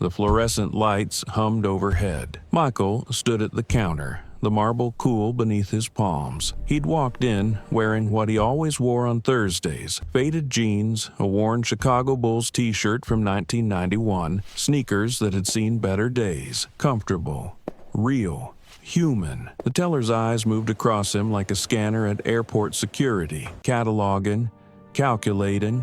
The fluorescent lights hummed overhead. Michael stood at the counter, the marble cool beneath his palms. He'd walked in wearing what he always wore on Thursdays: faded jeans, a worn Chicago Bulls t-shirt from 1991, sneakers that had seen better days. Comfortable, real, human. The teller's eyes moved across him like a scanner at airport security, cataloging, calculating,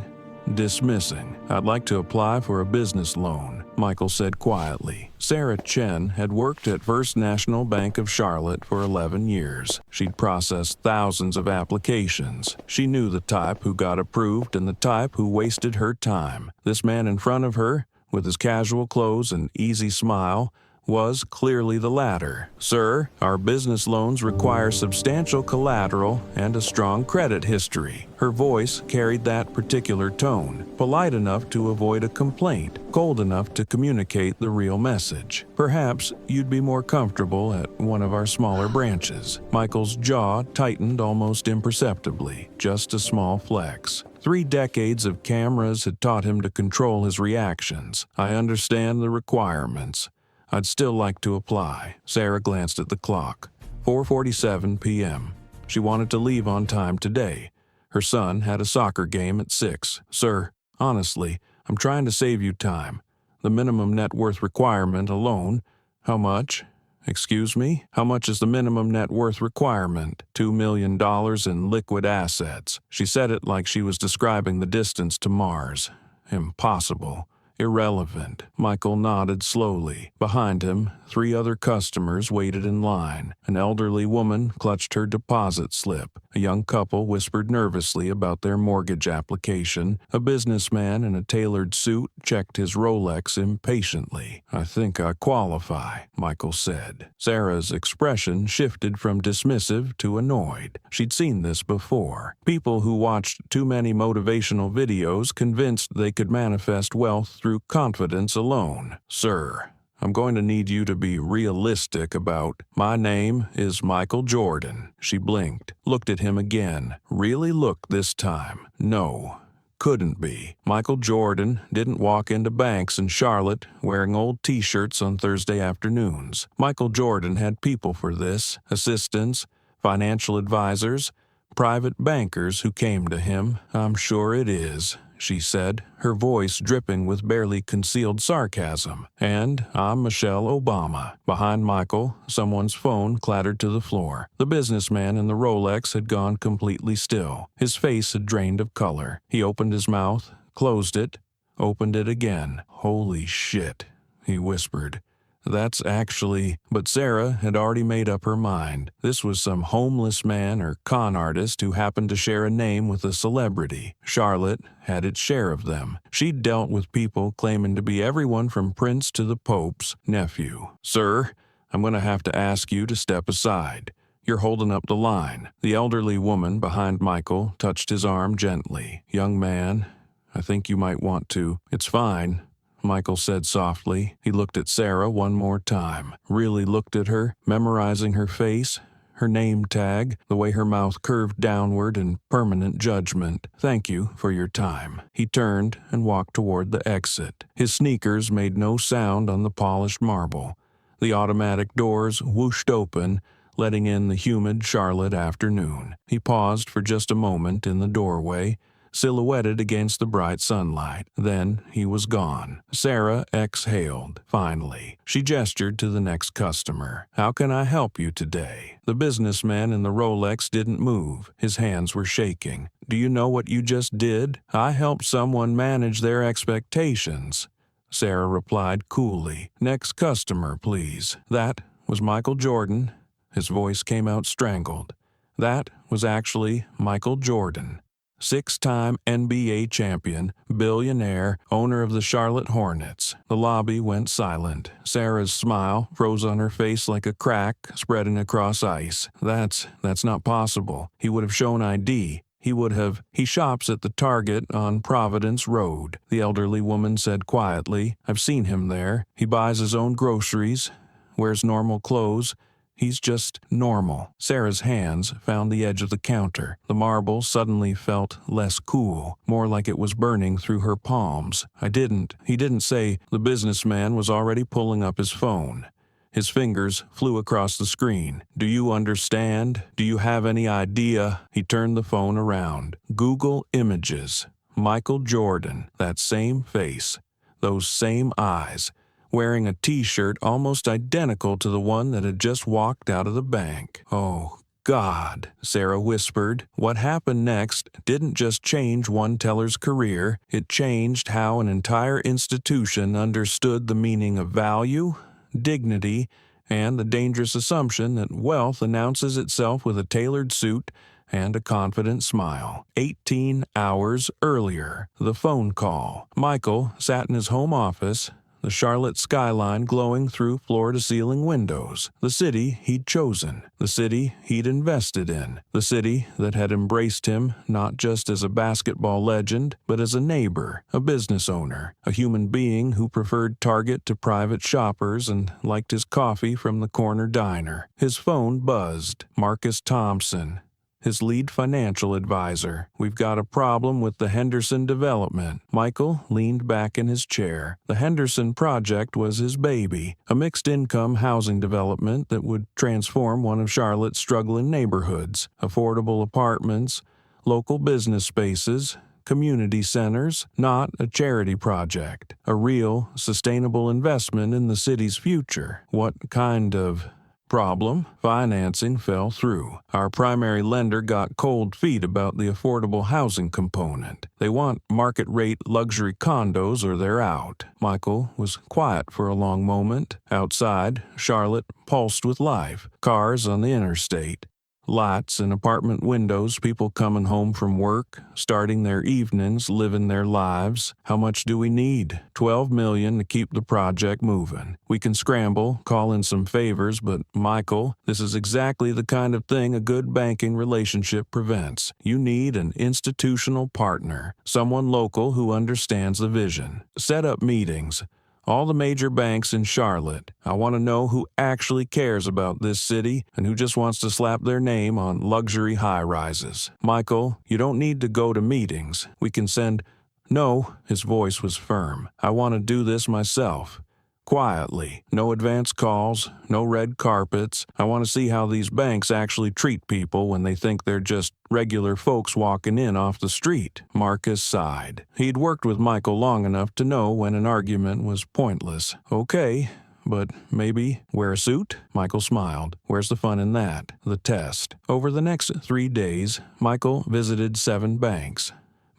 dismissing. "I'd like to apply for a business loan," Michael said quietly. Sarah Chen had worked at First National Bank of Charlotte for 11 years. She'd processed thousands of applications. She knew the type who got approved and the type who wasted her time. This man in front of her, with his casual clothes and easy smile, was clearly the latter. "Sir, our business loans require substantial collateral and a strong credit history." Her voice carried that particular tone, polite enough to avoid a complaint, cold enough to communicate the real message. "Perhaps you'd be more comfortable at one of our smaller branches." Michael's jaw tightened almost imperceptibly, just a small flex. 3 decades of cameras had taught him to control his reactions. "I understand the requirements. I'd still like to apply." Sarah glanced at the clock. 4:47 p.m. She wanted to leave on time today. Her son had a soccer game at 6. "Sir, honestly, I'm trying to save you time. The minimum net worth requirement alone." "How much?" "Excuse me? How much is the minimum net worth requirement?" $2 million in liquid assets. She said it like she was describing the distance to Mars. Impossible. Irrelevant. Michael nodded slowly. Behind him, 3 other customers waited in line. An elderly woman clutched her deposit slip. A young couple whispered nervously about their mortgage application. A businessman in a tailored suit checked his Rolex impatiently. "I think I qualify," Michael said. Sarah's expression shifted from dismissive to annoyed. She'd seen this before. People who watched too many motivational videos convinced they could manifest wealth through confidence alone. "Sir, I'm going to need you to be realistic about—" "My name is Michael Jordan." She blinked, looked at him again. Really looked this time. No, couldn't be. Michael Jordan didn't walk into banks in Charlotte wearing old t-shirts on Thursday afternoons. Michael Jordan had people for this: assistants, financial advisors, private bankers who came to him. "I'm sure it is," she said, her voice dripping with barely concealed sarcasm. "And I'm Michelle Obama." Behind Michael, someone's phone clattered to the floor. The businessman in the Rolex had gone completely still. His face had drained of color. He opened his mouth, closed it, opened it again. "Holy shit," he whispered. "That's actually—" But Sarah had already made up her mind. This was some homeless man or con artist who happened to share a name with a celebrity. Charlotte had its share of them. She'd dealt with people claiming to be everyone from Prince to the Pope's nephew. "Sir, I'm going to have to ask you to step aside. You're holding up the line." The elderly woman behind Michael touched his arm gently. "Young man, I think you might want to—" "It's fine," Michael said softly. He looked at Sarah one more time. Really looked at her, memorizing her face, her name tag, the way her mouth curved downward in permanent judgment. "Thank you for your time." He turned and walked toward the exit. His sneakers made no sound on the polished marble. The automatic doors whooshed open, letting in the humid Charlotte afternoon. He paused for just a moment in the doorway, silhouetted against the bright sunlight. Then he was gone. Sarah exhaled. Finally, she gestured to the next customer. "How can I help you today?" The businessman in the Rolex didn't move. His hands were shaking. "Do you know what you just did?" "I helped someone manage their expectations," Sarah replied coolly. "Next customer, please." That was Michael Jordan. His voice came out strangled. That was actually Michael Jordan. 6-time NBA champion, billionaire, owner of the Charlotte Hornets. The lobby went silent. Sarah's smile froze on her face like a crack spreading across ice. That's not possible. He would have shown ID. He shops at the Target on Providence Road," the elderly woman said quietly. "I've seen him there. He buys his own groceries, wears normal clothes. He's just normal. Sarah's hands found the edge of the counter. The marble suddenly felt less cool, more like it was burning through her palms. He didn't say. The businessman was already pulling up his phone. His fingers flew across the screen. Do you understand? Do you have any idea? He turned the phone around. Google Images. Michael Jordan, that same face, those same eyes, wearing a t-shirt almost identical to the one that had just walked out of the bank. Oh, God, Sarah whispered. What happened next didn't just change one teller's career, it changed how an entire institution understood the meaning of value, dignity, and the dangerous assumption that wealth announces itself with a tailored suit and a confident smile. 18 hours earlier, the phone call. Michael sat in his home office, the Charlotte skyline glowing through floor-to-ceiling windows. The city he'd chosen, the city he'd invested in, the city that had embraced him not just as a basketball legend, but as a neighbor, a business owner, a human being who preferred Target to private shoppers and liked his coffee from the corner diner. His phone buzzed. Marcus Thompson, his lead financial advisor. We've got a problem with the Henderson development. Michael leaned back in his chair. The Henderson project was his baby, a mixed-income housing development that would transform one of Charlotte's struggling neighborhoods. Affordable apartments, local business spaces, community centers, not a charity project. A real, sustainable investment in the city's future. What kind of problem? Financing fell through. Our primary lender got cold feet about the affordable housing component. They want market-rate luxury condos or they're out. Michael was quiet for a long moment. Outside, Charlotte pulsed with life. Cars on the interstate. Lights in apartment windows, people coming home from work, starting their evenings, living their lives. How much do we need? $12 million to keep the project moving. We can scramble, call in some favors, but Michael, this is exactly the kind of thing a good banking relationship prevents. You need an institutional partner, someone local who understands the vision. Set up meetings. All the major banks in Charlotte. I want to know who actually cares about this city and who just wants to slap their name on luxury high-rises. Michael, you don't need to go to meetings. We can send... No, his voice was firm. I want to do this myself. Quietly. No advance calls, no red carpets. I want to see how these banks actually treat people when they think they're just regular folks walking in off the street. Marcus sighed. He'd worked with Michael long enough to know when an argument was pointless. Okay, but maybe wear a suit? Michael smiled. Where's the fun in that? The test. Over the next 3 days, Michael visited 7 banks.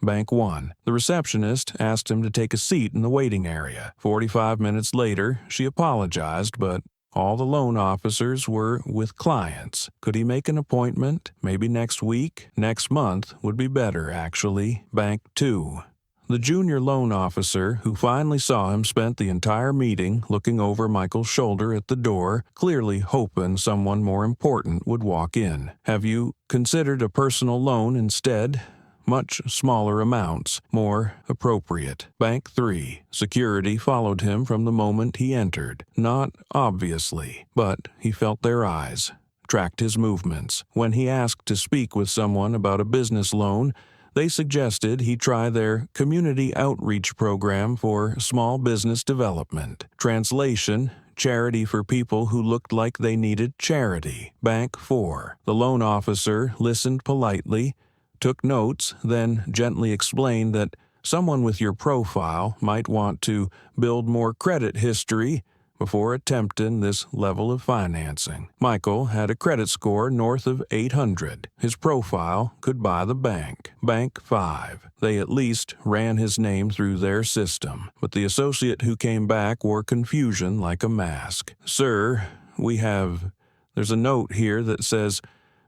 Bank 1. The receptionist asked him to take a seat in the waiting area. 45 minutes later, she apologized, but all the loan officers were with clients. Could he make an appointment? Maybe next week? Next month would be better, actually. Bank 2. The junior loan officer, who finally saw him, spent the entire meeting looking over Michael's shoulder at the door, clearly hoping someone more important would walk in. Have you considered a personal loan instead? Much smaller amounts, more appropriate. Bank 3. Security followed him from the moment he entered. Not obviously, but he felt their eyes, tracked his movements. When he asked to speak with someone about a business loan, they suggested he try their community outreach program for small business development. Translation: charity for people who looked like they needed charity. Bank 4. The loan officer listened politely, took notes, then gently explained that someone with your profile might want to build more credit history before attempting this level of financing. Michael had a credit score north of 800. His profile could buy the bank. Bank 5. They at least ran his name through their system, but the associate who came back wore confusion like a mask. Sir, there's a note here that says,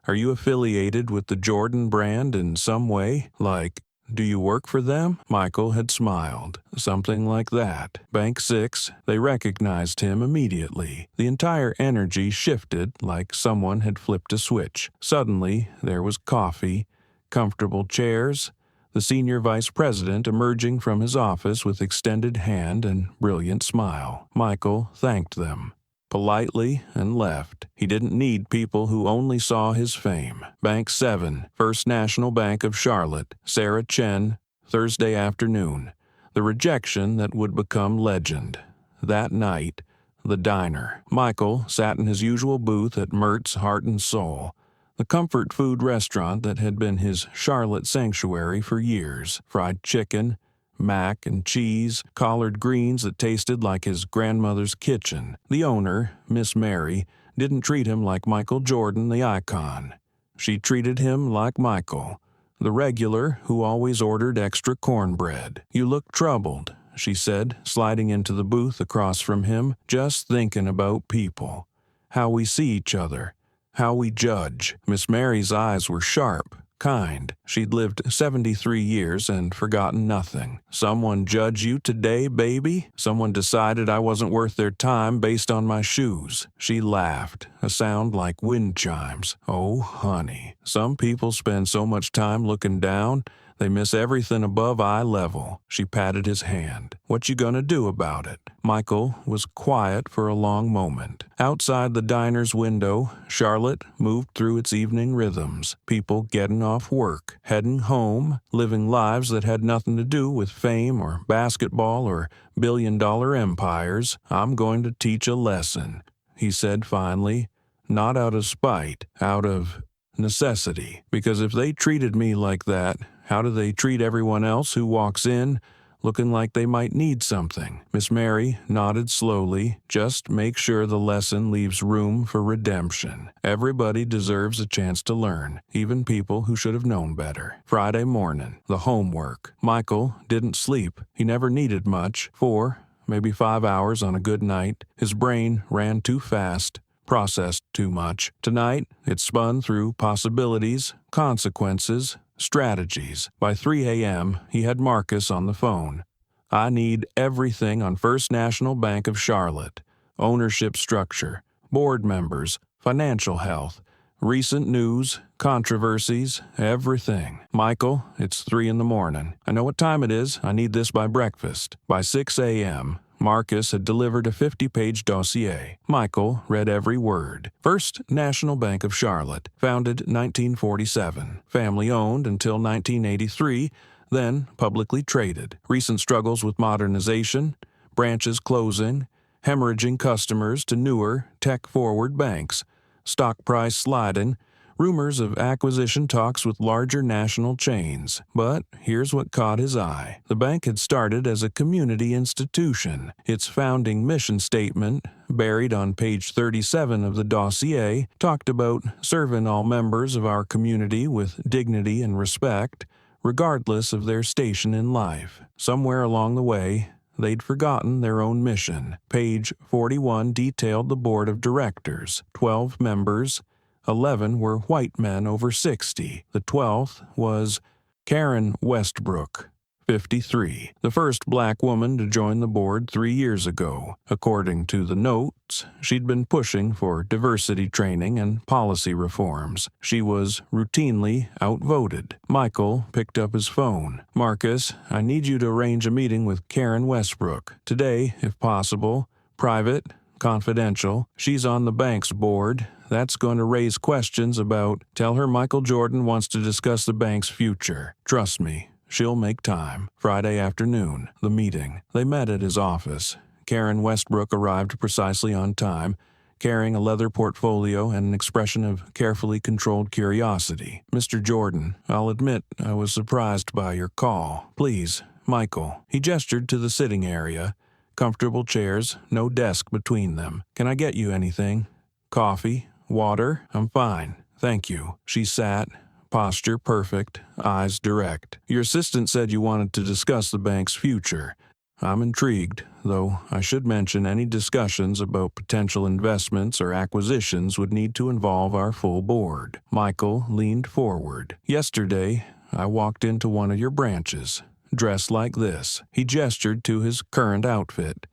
are you affiliated with the Jordan brand in some way? Like, do you work for them? Michael had smiled. Something like that. Bank 6, they recognized him immediately. The entire energy shifted like someone had flipped a switch. Suddenly, there was coffee, comfortable chairs, the senior vice president emerging from his office with extended hand and brilliant smile. Michael thanked them. politely and left. He didn't need people who only saw his fame. Bank 7, First National Bank of Charlotte, Sarah Chen, Thursday afternoon. The rejection that would become legend. That night, the diner. Michael sat in his usual booth at Mert's Heart and Soul, the comfort food restaurant that had been his Charlotte sanctuary for years. Fried chicken, mac and cheese, collard greens that tasted like his grandmother's kitchen. The owner, Miss Mary, didn't treat him like Michael Jordan, the icon. She treated him like Michael, the regular who always ordered extra cornbread. "You look troubled," she said, sliding into the booth across from him. "Just thinking about people. How we see each other. How we judge." Miss Mary's eyes were sharp, kind. She'd lived 73 years and forgotten nothing. "Someone judge you today, baby? Someone decided I wasn't worth their time based on my shoes." She laughed, a sound like wind chimes. "Oh, honey, some people spend so much time looking down, they miss everything above eye level." She patted his hand. "What you gonna do about it?" Michael was quiet for a long moment. Outside the diner's window, Charlotte moved through its evening rhythms. People getting off work, heading home, living lives that had nothing to do with fame or basketball or billion-dollar empires. "I'm going to teach a lesson," he said finally, "not out of spite, out of necessity. Because if they treated me like that, how do they treat everyone else who walks in looking like they might need something?" Miss Mary nodded slowly. "Just make sure the lesson leaves room for redemption. Everybody deserves a chance to learn, even people who should have known better." Friday morning, the homework. Michael didn't sleep. He never needed much. 4, maybe 5 hours on a good night. His brain ran too fast, processed too much. Tonight, it spun through possibilities, consequences, strategies. By 3 a.m., he had Marcus on the phone. "I need everything on First National Bank of Charlotte. Ownership structure, board members, financial health, recent news, controversies, everything." "Michael, it's 3 in the morning. I know what time it is. I need this by breakfast." By 6 a.m., Marcus had delivered a 50-page dossier. Michael read every word. First National Bank of Charlotte, founded 1947, family-owned until 1983, then publicly traded. Recent struggles with modernization, branches closing, hemorrhaging customers to newer, tech-forward banks, stock price sliding, rumors of acquisition talks with larger national chains. But here's what caught his eye. The bank had started as a community institution. Its founding mission statement, buried on page 37 of the dossier, talked about serving all members of our community with dignity and respect, regardless of their station in life. Somewhere along the way, they'd forgotten their own mission. Page 41 detailed the board of directors, 12 members, 11 were white men over 60. The 12th was Karen Westbrook, 53, the first black woman to join the board 3 years ago. According to the notes, she'd been pushing for diversity training and policy reforms. She was routinely outvoted. Michael picked up his phone. "Marcus, I need you to arrange a meeting with Karen Westbrook. Today, if possible. Private, confidential. She's on the bank's board. That's going to raise questions about. Tell her Michael Jordan wants to discuss the bank's future. Trust me, she'll make time." Friday afternoon, the meeting. They met at his office. Karen Westbrook arrived precisely on time, carrying a leather portfolio and an expression of carefully controlled curiosity. "Mr. Jordan, I'll admit I was surprised by your call. Please, Michael." He gestured to the sitting area. Comfortable chairs, no desk between them. "Can I get you anything? Coffee? Water? I'm fine, thank you." She sat, posture perfect, eyes direct. "Your assistant said you wanted to discuss the bank's future. I'm intrigued, though I should mention any discussions about potential investments or acquisitions would need to involve our full board." Michael leaned forward. "Yesterday, I walked into one of your branches, dressed like this." He gestured to his current outfit.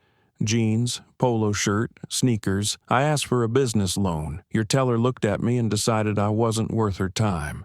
Jeans, polo shirt, sneakers. "I asked for a business loan. Your teller looked at me and decided I wasn't worth her time.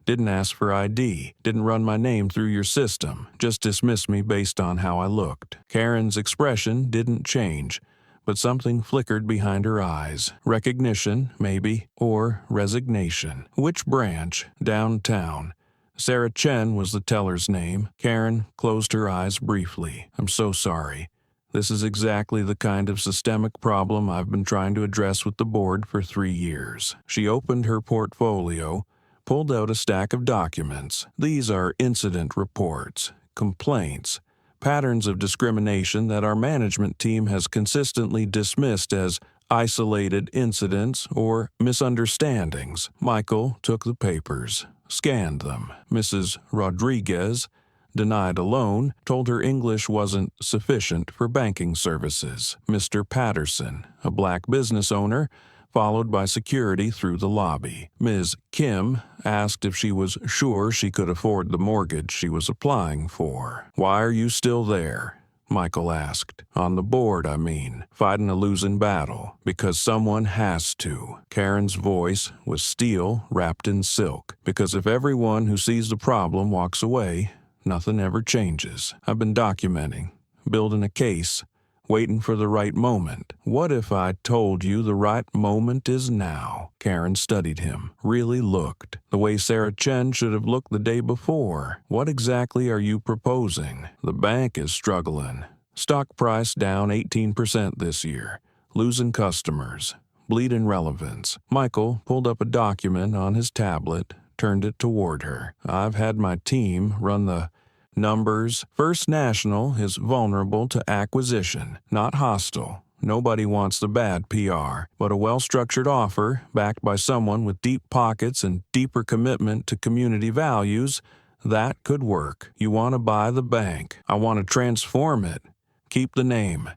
Didn't ask for ID, didn't run my name through your system, just dismissed me based on how I looked." Karen's expression didn't change, but something flickered behind her eyes. Recognition, maybe, or resignation. Which branch? Downtown. Sarah Chen was the teller's name. Karen closed her eyes briefly. I'm so sorry. This is exactly the kind of systemic problem I've been trying to address with the board for 3 years. She opened her portfolio, pulled out a stack of documents. These are incident reports, complaints, patterns of discrimination that our management team has consistently dismissed as isolated incidents or misunderstandings. Michael took the papers, scanned them. Mrs. Rodriguez, denied a loan, told her English wasn't sufficient for banking services. Mr. Patterson, a black business owner, followed by security through the lobby. Ms. Kim asked if she was sure she could afford the mortgage she was applying for. Why are you still there? Michael asked. On the board, I mean, fighting a losing battle, because someone has to. Karen's voice was steel wrapped in silk, because if everyone who sees the problem walks away, nothing ever changes. I've been documenting, building a case, waiting for the right moment. What if I told you the right moment is now? Karen studied him, really looked, the way Sarah Chen should have looked the day before. What exactly are you proposing? The bank is struggling. Stock price down 18% this year, losing customers, bleeding relevance. Michael pulled up a document on his tablet, turned it toward her. I've had my team run the numbers. First National is vulnerable to acquisition, not hostile. Nobody wants the bad PR, but a well-structured offer backed by someone with deep pockets and deeper commitment to community values, that could work. You want to buy the bank. I want to transform it. Keep the name.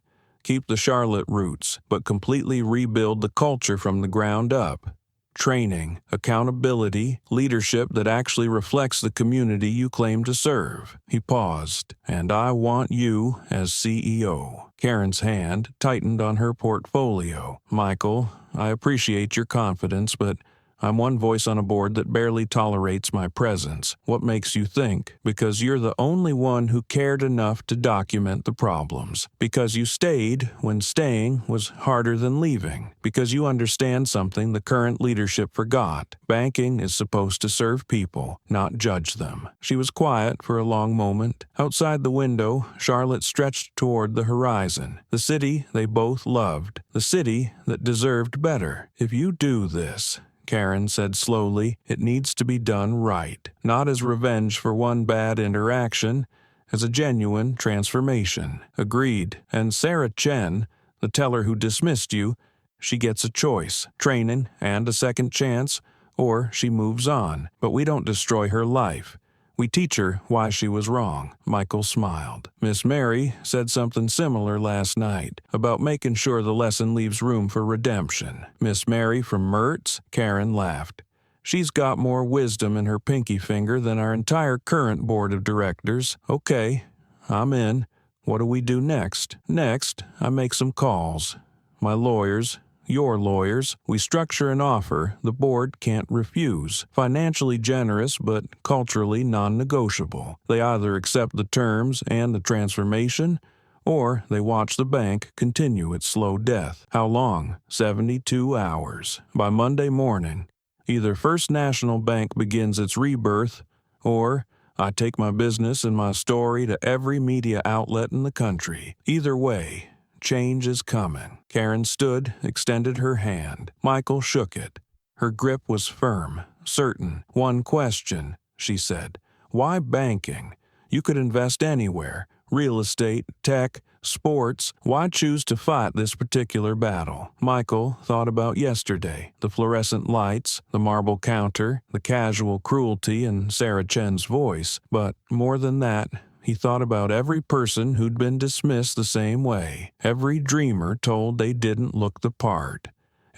Keep the Charlotte roots, but completely rebuild the culture from the ground up. Training, accountability, leadership that actually reflects the community you claim to serve. He paused. And I want you as CEO. Karen's hand tightened on her portfolio. Michael, I appreciate your confidence, but I'm one voice on a board that barely tolerates my presence. What makes you think? Because you're the only one who cared enough to document the problems. Because you stayed when staying was harder than leaving. Because you understand something the current leadership forgot. Banking is supposed to serve people, not judge them. She was quiet for a long moment. Outside the window, Charlotte stretched toward the horizon. The city they both loved. The city that deserved better. If you do this, Karen said slowly, it needs to be done right. Not as revenge for one bad interaction, as a genuine transformation. Agreed. And Sarah Chen, the teller who dismissed you, she gets a choice, training and a second chance, or she moves on. But we don't destroy her life. We teach her why she was wrong. Michael smiled. Miss Mary said something similar last night about making sure the lesson leaves room for redemption. Miss Mary from Mertz? Karen laughed. She's got more wisdom in her pinky finger than our entire current board of directors. Okay, I'm in. What do we do next? Next, I make some calls. My lawyers, your lawyers, we structure an offer the board can't refuse. Financially generous, but culturally non-negotiable. They either accept the terms and the transformation, or they watch the bank continue its slow death. How long? 72 hours. By Monday morning, either First National Bank begins its rebirth, or I take my business and my story to every media outlet in the country. Either way, change is coming. Karen stood, extended her hand. Michael shook it. Her grip was firm, certain. One question, she said. Why banking? You could invest anywhere. Real estate, tech, sports. Why choose to fight this particular battle? Michael thought about yesterday. The fluorescent lights, the marble counter, the casual cruelty in Sarah Chen's voice. But more than that, he thought about every person who'd been dismissed the same way, every dreamer told they didn't look the part,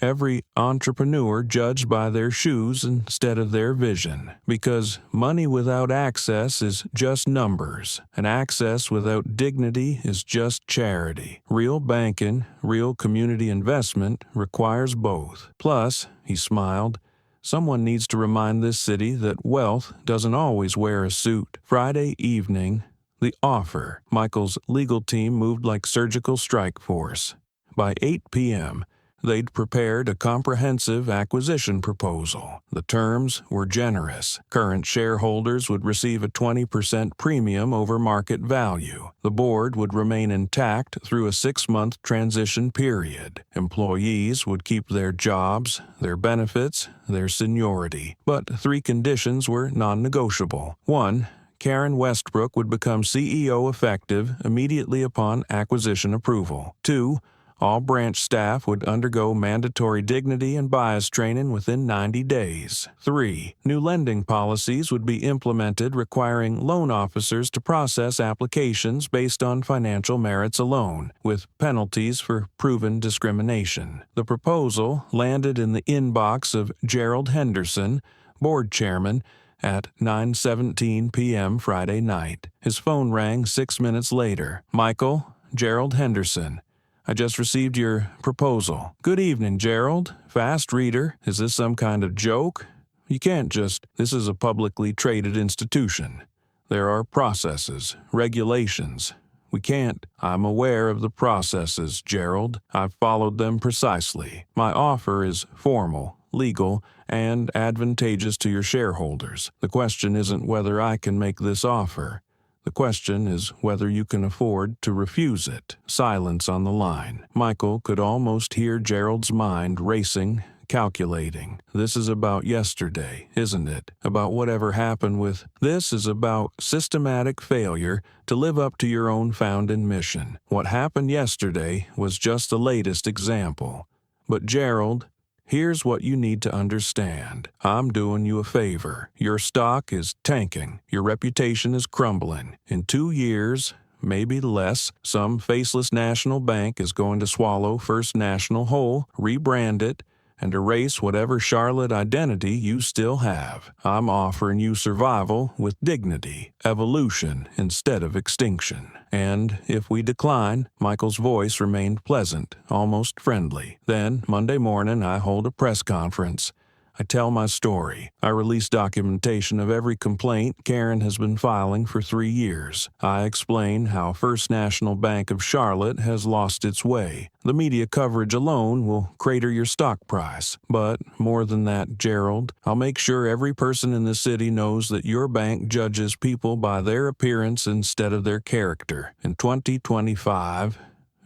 every entrepreneur judged by their shoes instead of their vision. Because money without access is just numbers, and access without dignity is just charity. Real banking, real community investment requires both. Plus, he smiled, someone needs to remind this city that wealth doesn't always wear a suit. Friday evening, the offer. Michael's legal team moved like surgical strike force. By 8 p.m., they'd prepared a comprehensive acquisition proposal. The terms were generous. Current shareholders would receive a 20% premium over market value. The board would remain intact through a 6-month transition period. Employees would keep their jobs, their benefits, their seniority. But 3 conditions were non-negotiable. 1. Karen Westbrook would become CEO effective immediately upon acquisition approval. 2. All branch staff would undergo mandatory dignity and bias training within 90 days. 3. New lending policies would be implemented requiring loan officers to process applications based on financial merits alone, with penalties for proven discrimination. The proposal landed in the inbox of Gerald Henderson, board chairman, at 9:17 p.m. Friday night. His phone rang 6 minutes later. "Michael, Gerald Henderson. I just received your proposal." "Good evening, Gerald. Fast reader. Is this some kind of joke? You can't just... This is a publicly traded institution. There are processes, regulations. We can't... I'm aware of the processes, Gerald. I've followed them precisely. My offer is formal, legal, and advantageous to your shareholders. The question isn't whether I can make this offer. The question is whether you can afford to refuse it." Silence on the line. Michael could almost hear Gerald's mind racing, calculating. This is about yesterday, isn't it? About whatever happened with... This is about systematic failure to live up to your own founding mission. What happened yesterday was just the latest example. But Gerald, here's what you need to understand. I'm doing you a favor. Your stock is tanking. Your reputation is crumbling. In 2 years, maybe less, some faceless national bank is going to swallow First National whole, rebrand it, and erase whatever Charlotte identity you still have. I'm offering you survival with dignity, evolution instead of extinction. And if we decline, Michael's voice remained pleasant, almost friendly. Then, Monday morning, I hold a press conference. I tell my story. I release documentation of every complaint Karen has been filing for 3 years. I explain how First National Bank of Charlotte has lost its way. The media coverage alone will crater your stock price. But more than that, Gerald, I'll make sure every person in the city knows that your bank judges people by their appearance instead of their character. In 2025,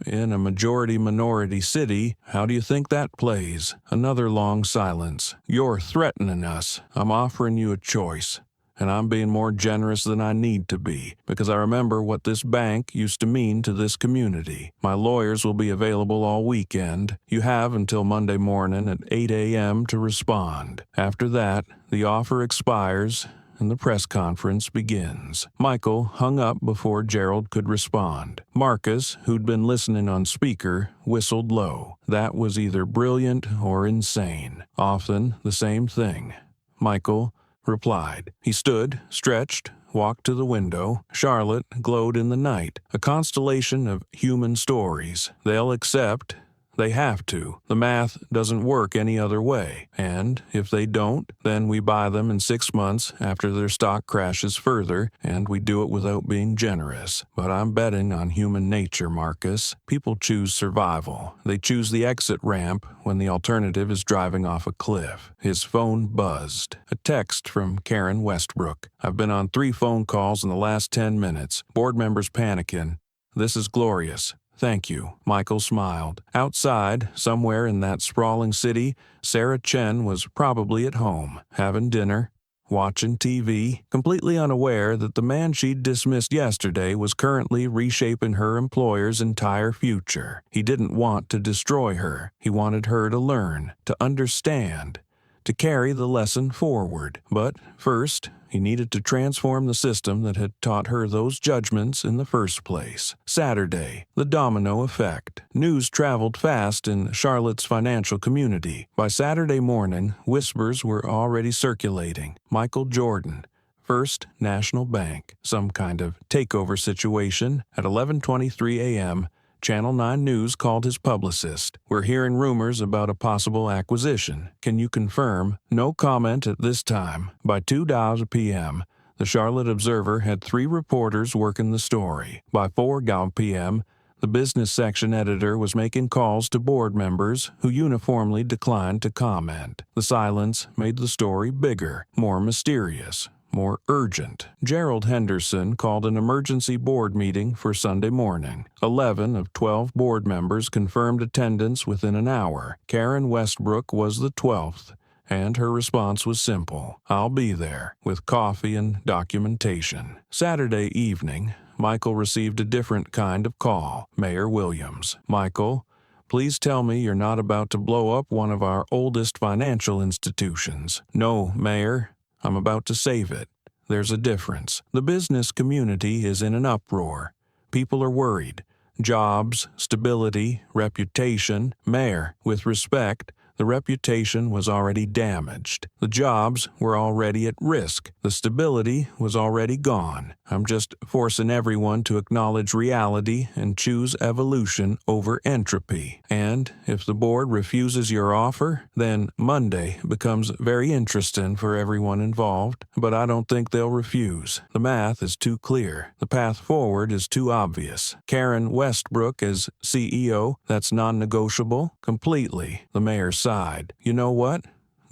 in a majority-minority city, how do you think that plays? Another long silence. You're threatening us. I'm offering you a choice. And I'm being more generous than I need to be, because I remember what this bank used to mean to this community. My lawyers will be available all weekend. You have until Monday morning at 8 a.m. to respond. After that, the offer expires, and the press conference begins. Michael hung up before Gerald could respond. Marcus, who'd been listening on speaker, whistled low. That was either brilliant or insane. Often the same thing. Michael replied. He stood, stretched, walked to the window. Charlotte glowed in the night, a constellation of human stories. They'll accept. They have to. The math doesn't work any other way. And if they don't, then we buy them in 6 months after their stock crashes further, and we do it without being generous. But I'm betting on human nature, Marcus. People choose survival. They choose the exit ramp when the alternative is driving off a cliff. His phone buzzed. A text from Karen Westbrook. I've been on 3 phone calls in the last 10 minutes. Board members panicking. This is glorious. Thank you. Michael smiled. Outside, somewhere in that sprawling city, Sarah Chen was probably at home, having dinner, watching TV, completely unaware that the man she'd dismissed yesterday was currently reshaping her employer's entire future. He didn't want to destroy her. He wanted her to learn, to understand, to carry the lesson forward. But first, he needed to transform the system that had taught her those judgments in the first place. Saturday, the domino effect. News traveled fast in Charlotte's financial community. By Saturday morning, whispers were already circulating. Michael Jordan, First National Bank, some kind of takeover situation. At 11:23 a.m., Channel 9 News called his publicist. We're hearing rumors about a possible acquisition. Can you confirm? No comment at this time. By 2:00 p.m., the Charlotte Observer had 3 reporters working the story. By 4:00 p.m., The business section editor was making calls to board members who uniformly declined to comment. The silence made the story bigger, more mysterious, more urgent. Gerald Henderson called an emergency board meeting for Sunday morning. 11 of 12 board members confirmed attendance within an hour. Karen Westbrook was the 12th, and her response was simple: "I'll be there," with coffee and documentation. Saturday evening, Michael received a different kind of call. Mayor Williams. "Michael, please tell me you're not about to blow up one of our oldest financial institutions." "No, Mayor. I'm about to save it. There's a difference. The business community is in an uproar. People are worried. Jobs, stability, reputation. Mayor, with respect, the reputation was already damaged. The jobs were already at risk. The stability was already gone. I'm just forcing everyone to acknowledge reality and choose evolution over entropy. And if the board refuses your offer, then Monday becomes very interesting for everyone involved. But I don't think they'll refuse. The math is too clear. The path forward is too obvious. Karen Westbrook as CEO, that's non-negotiable? Completely." The mayor sighed. "You know what?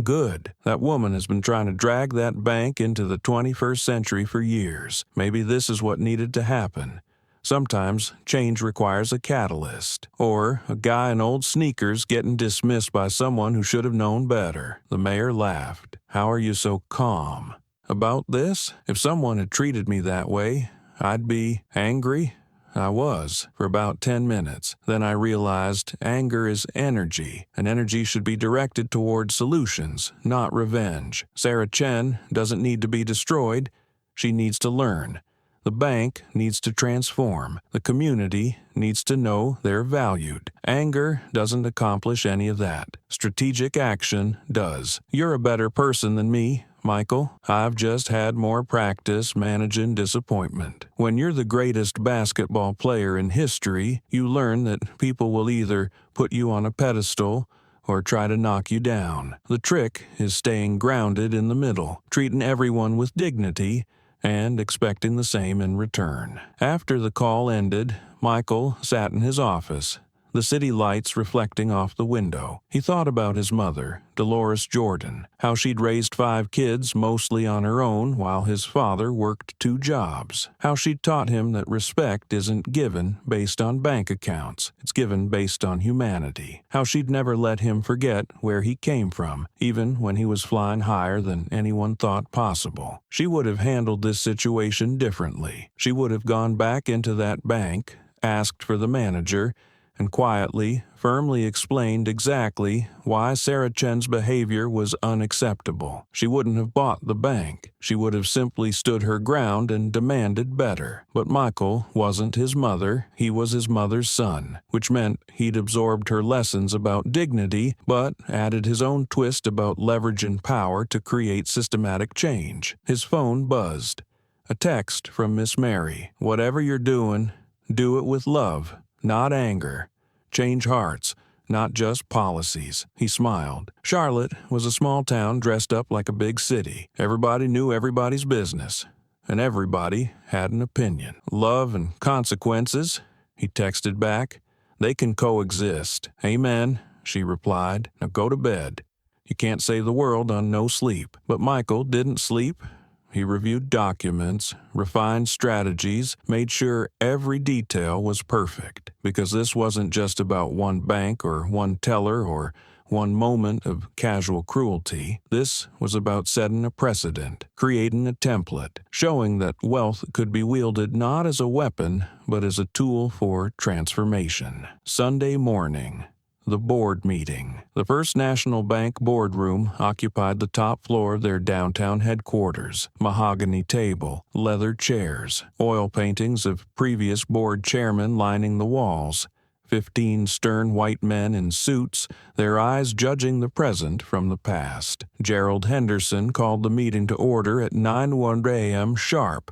Good. That woman has been trying to drag that bank into the 21st century for years. Maybe this is what needed to happen. Sometimes change requires a catalyst. Or a guy in old sneakers getting dismissed by someone who should have known better." The mayor laughed. "How are you so calm?" "About this? If someone had treated me that way, I'd be angry." I was, for about 10 minutes. Then I realized anger is energy, and energy should be directed toward solutions, not revenge. Sarah Chen doesn't need to be destroyed. She needs to learn. The bank needs to transform. The community needs to know they're valued. Anger doesn't accomplish any of that. Strategic action does. You're a better person than me, Michael. I've just had more practice managing disappointment. When you're the greatest basketball player in history, you learn that people will either put you on a pedestal or try to knock you down. The trick is staying grounded in the middle, treating everyone with dignity, and expecting the same in return. After the call ended, Michael sat in his office, the city lights reflecting off the window. He thought about his mother, Dolores Jordan, how she'd raised 5 kids mostly on her own while his father worked 2 jobs, how she'd taught him that respect isn't given based on bank accounts, it's given based on humanity, how she'd never let him forget where he came from, even when he was flying higher than anyone thought possible. She would have handled this situation differently. She would have gone back into that bank, asked for the manager, and quietly, firmly explained exactly why Sarah Chen's behavior was unacceptable. She wouldn't have bought the bank. She would have simply stood her ground and demanded better. But Michael wasn't his mother, he was his mother's son, which meant he'd absorbed her lessons about dignity, but added his own twist about leverage and power to create systematic change. His phone buzzed. A text from Miss Mary. "Whatever you're doing, do it with love, not anger. Change hearts, not just policies." He smiled. Charlotte was a small town dressed up like a big city. Everybody knew everybody's business, and everybody had an opinion. "Love and consequences," he texted back. "They can coexist." "Amen," she replied. "Now go to bed. You can't save the world on no sleep." But Michael didn't sleep. He reviewed documents, refined strategies, made sure every detail was perfect, because this wasn't just about one bank or one teller or one moment of casual cruelty. This was about setting a precedent, creating a template, showing that wealth could be wielded not as a weapon, but as a tool for transformation. Sunday morning. The board meeting. The First National Bank boardroom occupied the top floor of their downtown headquarters. Mahogany table, leather chairs, oil paintings of previous board chairmen lining the walls. 15 stern white men in suits, their eyes judging the present from the past. Gerald Henderson called the meeting to order at 9:01 a.m. sharp.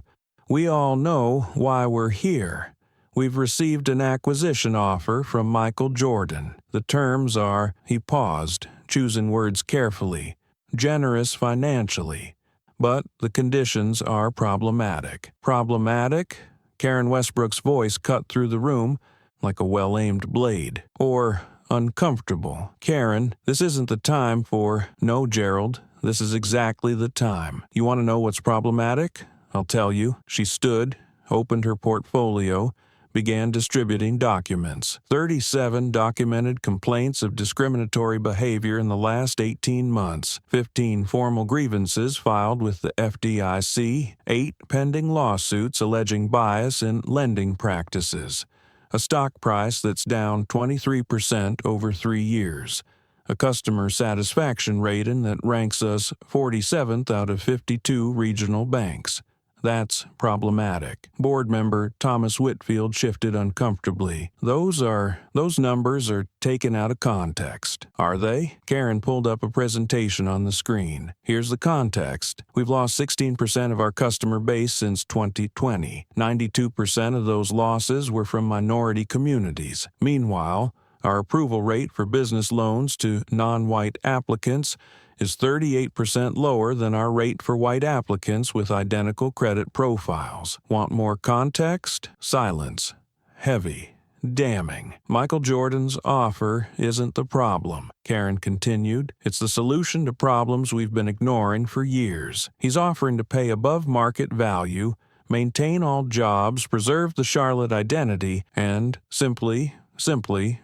"We all know why we're here. We've received an acquisition offer from Michael Jordan. The terms are," he paused, choosing words carefully, "generous financially. But the conditions are problematic." "Problematic?" Karen Westbrook's voice cut through the room. like a well-aimed blade. Or uncomfortable. Karen, this isn't the time for... No, Gerald, this is exactly the time. You want to know what's problematic? I'll tell you. She stood, opened her portfolio, began distributing documents. 37 documented complaints of discriminatory behavior in the last 18 months, 15 formal grievances filed with the FDIC, 8 pending lawsuits alleging bias in lending practices, a stock price that's down 23% over 3 years, a customer satisfaction rating that ranks us 47th out of 52 regional banks. That's problematic. Board member Thomas Whitfield shifted uncomfortably. Those numbers are taken out of context. Are they? Karen pulled up a presentation on the screen. Here's the context. We've lost 16% of our customer base since 2020. 92% of those losses were from minority communities. Meanwhile, our approval rate for business loans to non-white applicants is 38% lower than our rate for white applicants with identical credit profiles. Want more context? Silence. Heavy. Damning. Michael Jordan's offer isn't the problem, Karen continued. It's the solution to problems we've been ignoring for years. He's offering to pay above market value, maintain all jobs, preserve the Charlotte identity, and simply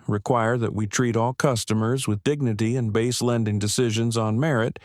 require that we treat all customers with dignity and base lending decisions on merit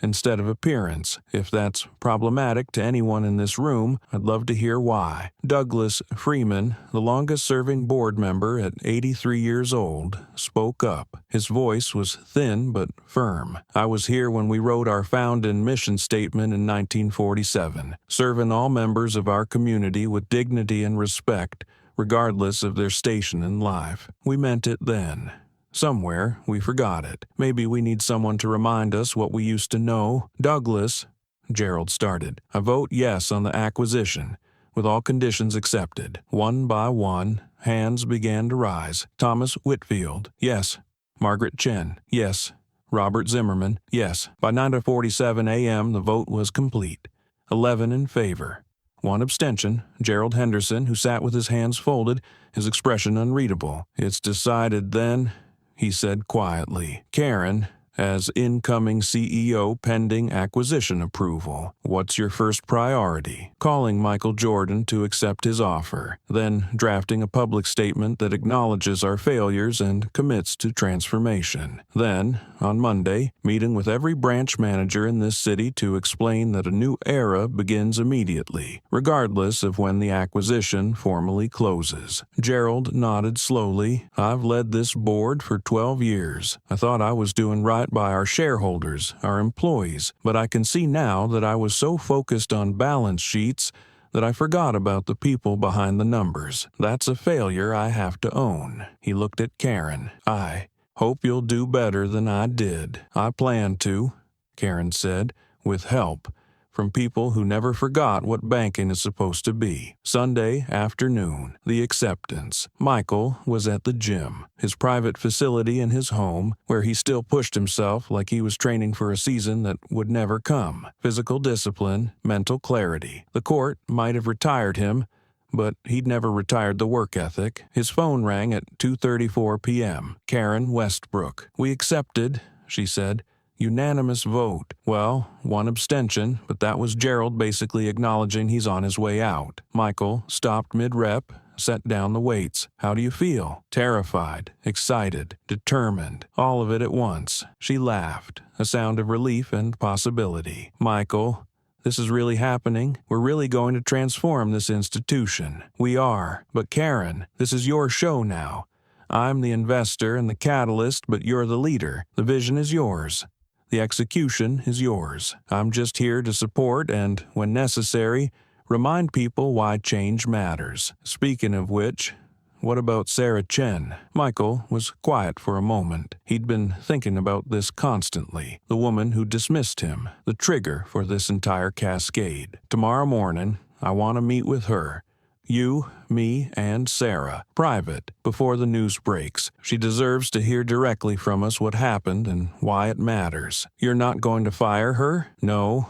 instead of appearance. If that's problematic to anyone in this room, I'd love to hear why. Douglas Freeman, the longest-serving board member at 83 years old, spoke up. His voice was thin but firm. I was here when we wrote our found and mission statement in 1947, serving all members of our community with dignity and respect, regardless of their station in life. We meant it then. Somewhere, we forgot it. Maybe we need someone to remind us what we used to know. Douglas, Gerald started. I vote yes on the acquisition, with all conditions accepted. One by one, hands began to rise. Thomas Whitfield, yes. Margaret Chen, yes. Robert Zimmerman, yes. By 9:47 a.m., the vote was complete. 11 in favor. 1 abstention, Gerald Henderson, who sat with his hands folded, his expression unreadable. It's decided then, he said quietly. Karen, as incoming CEO pending acquisition approval, what's your first priority? Calling Michael Jordan to accept his offer, then drafting a public statement that acknowledges our failures and commits to transformation. Then, on Monday, meeting with every branch manager in this city to explain that a new era begins immediately, regardless of when the acquisition formally closes. Gerald nodded slowly. I've led this board for 12 years. I thought I was doing right by our shareholders, our employees, but I can see now that I was so focused on balance sheets that I forgot about the people behind the numbers. That's a failure I have to own. He looked at Karen. I hope you'll do better than I did. I plan to, Karen said, with help from people who never forgot what banking is supposed to be. Sunday afternoon, the acceptance. Michael was at the gym, his private facility in his home, where he still pushed himself like he was training for a season that would never come. Physical discipline, mental clarity. The court might have retired him, but he'd never retired the work ethic. His phone rang at 2:34 p.m. Karen Westbrook. We accepted, she said. Unanimous vote. Well, 1 abstention, but that was Gerald basically acknowledging he's on his way out. Michael stopped mid-rep, set down the weights. How do you feel? Terrified, excited, determined, all of it at once. She laughed, a sound of relief and possibility. Michael, this is really happening. We're really going to transform this institution. We are. But Karen, this is your show now. I'm the investor and the catalyst, but you're the leader. The vision is yours. The execution is yours. I'm just here to support and, when necessary, remind people why change matters. Speaking of which, what about Sarah Chen? Michael was quiet for a moment. He'd been thinking about this constantly. The woman who dismissed him, the trigger for this entire cascade. Tomorrow morning, I want to meet with her. You, me, and Sarah. Private, before the news breaks. She deserves to hear directly from us what happened and why it matters. You're not going to fire her? No,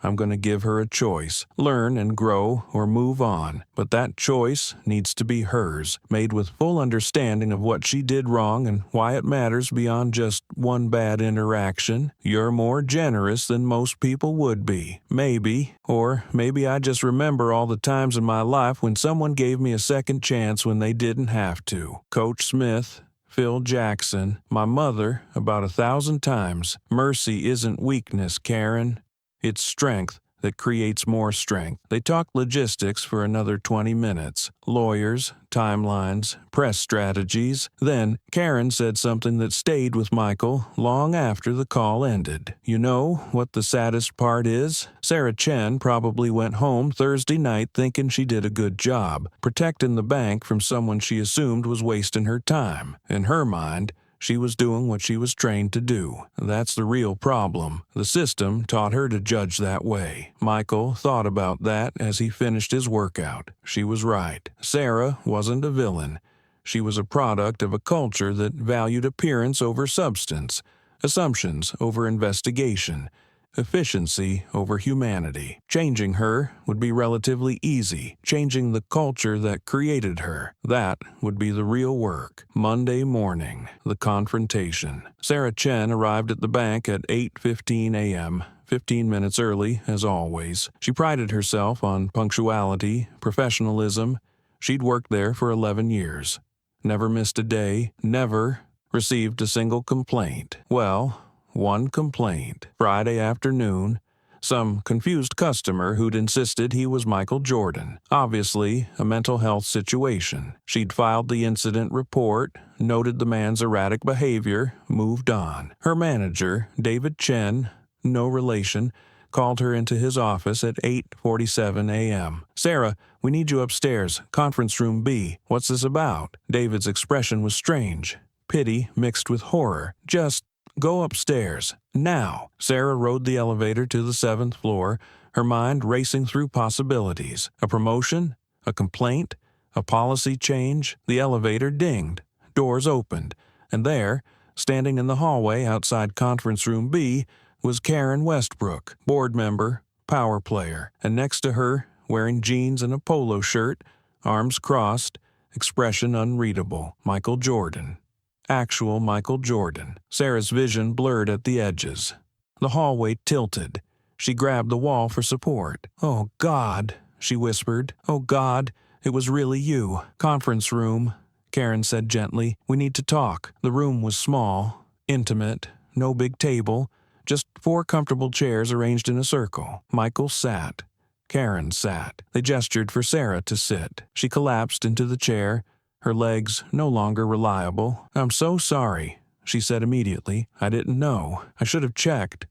I'm going to give her a choice. Learn and grow or move on. But that choice needs to be hers, made with full understanding of what she did wrong and why it matters beyond just one bad interaction. You're more generous than most people would be. Maybe. Or maybe I just remember all the times in my life when someone gave me a second chance when they didn't have to. Coach Smith, Phil Jackson, my mother, about 1,000 times. Mercy isn't weakness, Karen. It's strength that creates more strength. They talked logistics for another 20 minutes. Lawyers, timelines, press strategies. Then Karen said something that stayed with Michael long after the call ended. You know what the saddest part is? Sarah Chen probably went home Thursday night thinking she did a good job, protecting the bank from someone she assumed was wasting her time. In her mind, she was doing what she was trained to do. That's the real problem. The system taught her to judge that way. Michael thought about that as he finished his workout. She was right. Sarah wasn't a villain. She was a product of a culture that valued appearance over substance, assumptions over investigation, efficiency over humanity. Changing her would be relatively easy. Changing the culture that created her, that would be the real work. Monday morning, the confrontation. Sarah Chen arrived at the bank at 8:15 a.m., 15 minutes early, as always. She prided herself on punctuality, professionalism. She'd worked there for 11 years. Never missed a day, never received a single complaint. Well, one complaint. Friday afternoon, some confused customer who'd insisted he was Michael Jordan. Obviously, a mental health situation. She'd filed the incident report, noted the man's erratic behavior, moved on. Her manager, David Chen, no relation, called her into his office at 8:47 a.m. Sarah, we need you upstairs, conference room B. What's this about? David's expression was strange. Pity mixed with horror. Just go upstairs, now. Sarah rode the elevator to the 7th floor, her mind racing through possibilities. A promotion? A complaint? A policy change? The elevator dinged. Doors opened. And there, standing in the hallway outside conference room B, was Karen Westbrook, board member, power player. And next to her, wearing jeans and a polo shirt, arms crossed, expression unreadable, Michael Jordan. Actual Michael Jordan. Sarah's vision blurred at the edges. The hallway tilted. She grabbed the wall for support. "Oh, God," she whispered. "Oh, God, it was really you." "Conference room," Karen said gently. "We need to talk." The room was small, intimate, no big table, just 4 comfortable chairs arranged in a circle. Michael sat. Karen sat. They gestured for Sarah to sit. She collapsed into the chair, her legs no longer reliable. "I'm so sorry," she said immediately. "I didn't know. I should have checked.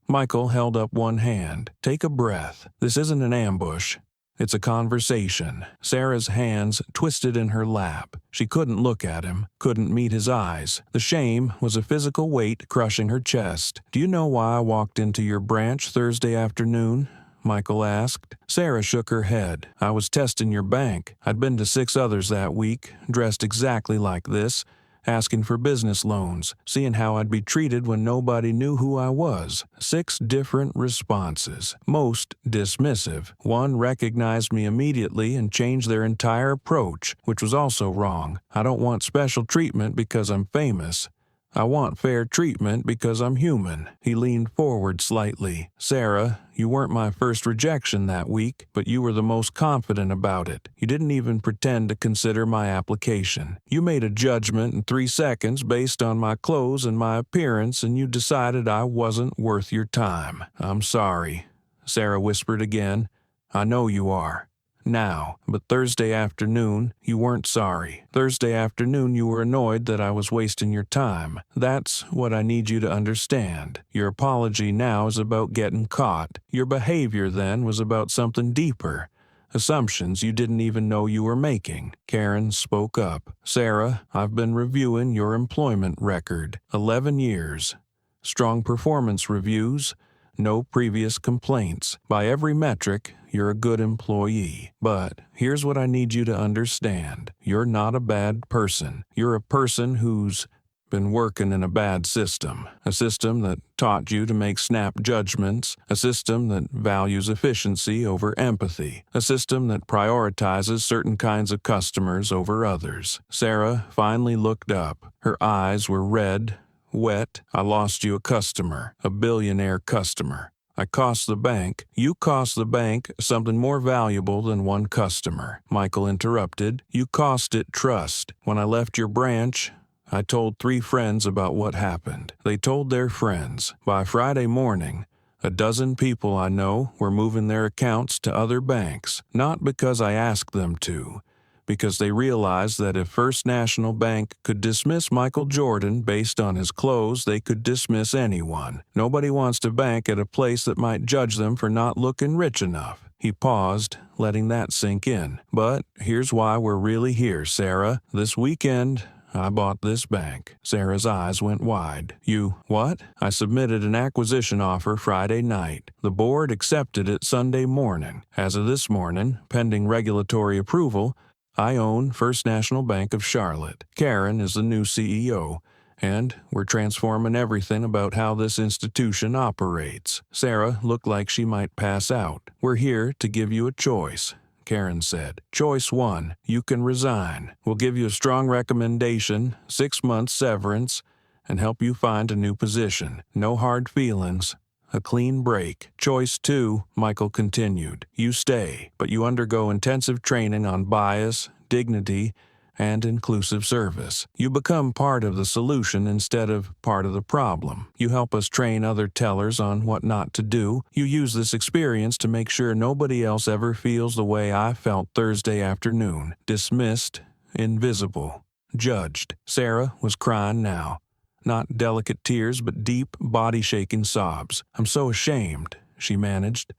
Michael held up one hand. "Take a breath. This isn't an ambush. It's a conversation." Sarah's hands twisted in her lap. She couldn't look at him, couldn't meet his eyes. The shame was a physical weight crushing her chest. "Do you know why I walked into your branch Thursday afternoon?" Michael asked. Sarah shook her head. "I was testing your bank. I'd been to 6 others that week, dressed exactly like this, asking for business loans, seeing how I'd be treated when nobody knew who I was. 6 different responses, most dismissive. One recognized me immediately and changed their entire approach, which was also wrong. I don't want special treatment because I'm famous. I want fair treatment because I'm human." He leaned forward slightly. "Sarah, you weren't my first rejection that week, but you were the most confident about it. You didn't even pretend to consider my application. You made a judgment in 3 seconds based on my clothes and my appearance, and you decided I wasn't worth your time." "I'm sorry," Sarah whispered again. "I know you are. Now, but Thursday afternoon, you weren't sorry. Thursday afternoon, you were annoyed that I was wasting your time. That's what I need you to understand. Your apology now is about getting caught. Your behavior then was about something deeper. Assumptions you didn't even know you were making." Karen spoke up. "Sarah, I've been reviewing your employment record. 11 years. Strong performance reviews. No previous complaints. By every metric, you're a good employee. But here's what I need you to understand. You're not a bad person. You're a person who's been working in a bad system, a system that taught you to make snap judgments, a system that values efficiency over empathy, a system that prioritizes certain kinds of customers over others. Sarah finally looked up. Her eyes were red, wet. I lost you a customer, a billionaire customer. I cost the bank. You cost the bank something more valuable than one customer. Michael interrupted. You cost it trust. When I left your branch, I told 3 friends about what happened. They told their friends. By Friday morning, a dozen people I know were moving their accounts to other banks, not because I asked them to, because they realized that if First National Bank could dismiss Michael Jordan based on his clothes, they could dismiss anyone. Nobody wants to bank at a place that might judge them for not looking rich enough. He paused, letting that sink in. But here's why we're really here, Sarah. This weekend, I bought this bank. Sarah's eyes went wide. You, what? I submitted an acquisition offer Friday night. The board accepted it Sunday morning. As of this morning, pending regulatory approval, I own First National Bank of Charlotte. Karen is the new CEO, and we're transforming everything about how this institution operates. Sarah looked like she might pass out. We're here to give you a choice, Karen said. Choice 1, you can resign. We'll give you a strong recommendation, 6 months severance, and help you find a new position. No hard feelings. A clean break. Choice 2, Michael continued. You stay, but you undergo intensive training on bias, dignity, and inclusive service. You become part of the solution instead of part of the problem. You help us train other tellers on what not to do. You use this experience to make sure nobody else ever feels the way I felt Thursday afternoon. Dismissed, invisible, judged. Sarah was crying now. Not delicate tears, but deep, body-shaking sobs. I'm so ashamed, she managed.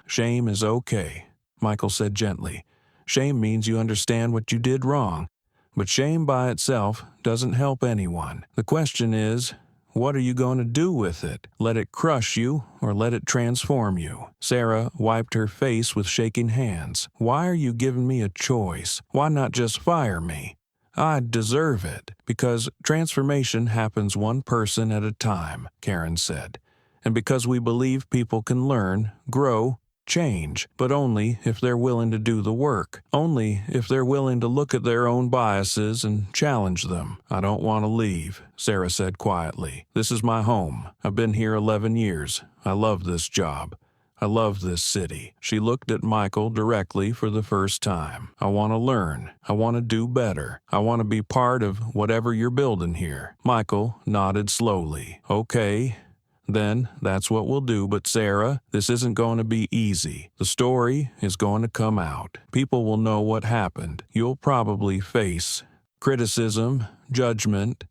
Shame is okay, Michael said gently. Shame means you understand what you did wrong, but shame by itself doesn't help anyone. The question is, what are you going to do with it? Let it crush you or let it transform you? Sarah wiped her face with shaking hands. Why are you giving me a choice? Why not just fire me? I deserve it, because transformation happens one person at a time, Karen said. And because we believe people can learn, grow, change, but only if they're willing to do the work. Only if they're willing to look at their own biases and challenge them. I don't want to leave, Sarah said quietly. This is my home. I've been here 11 years. I love this job. I love this city. She looked at Michael directly for the first time. I want to learn. I want to do better. I want to be part of whatever you're building here. Michael nodded slowly. Okay, then that's what we'll do. But Sarah, this isn't going to be easy. The story is going to come out. People will know what happened. You'll probably face criticism, judgment.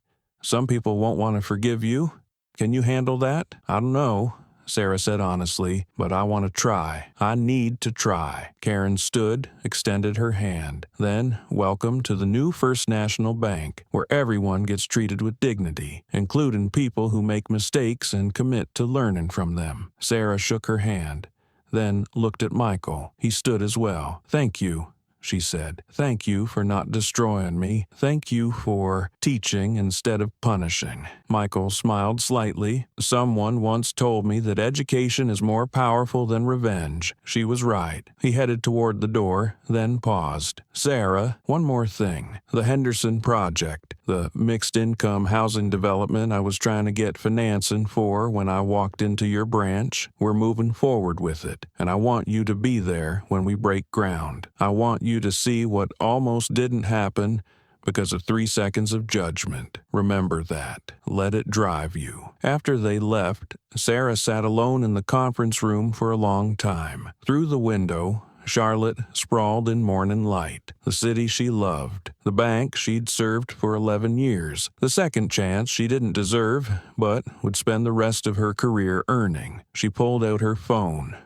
Some people won't want to forgive you. Can you handle that? I don't know, Sarah said honestly, but I want to try. I need to try. Karen stood, extended her hand. Then, welcome to the new First National Bank, where everyone gets treated with dignity, including people who make mistakes and commit to learning from them. Sarah shook her hand, then looked at Michael. He stood as well. Thank you, she said. Thank you for not destroying me. Thank you for teaching instead of punishing. Michael smiled slightly. Someone once told me that education is more powerful than revenge. She was right. He headed toward the door, then paused. Sarah, one more thing. The Henderson Project, the mixed-income housing development I was trying to get financing for when I walked into your branch, we're moving forward with it, and I want you to be there when we break ground. I want you to see what almost didn't happen because of 3 seconds of judgment. Remember that. Let it drive you. After they left, Sarah sat alone in the conference room for a long time. Through the window, Charlotte sprawled in morning light, the city she loved, the bank she'd served for 11 years, the second chance she didn't deserve but would spend the rest of her career earning. She pulled out her phone,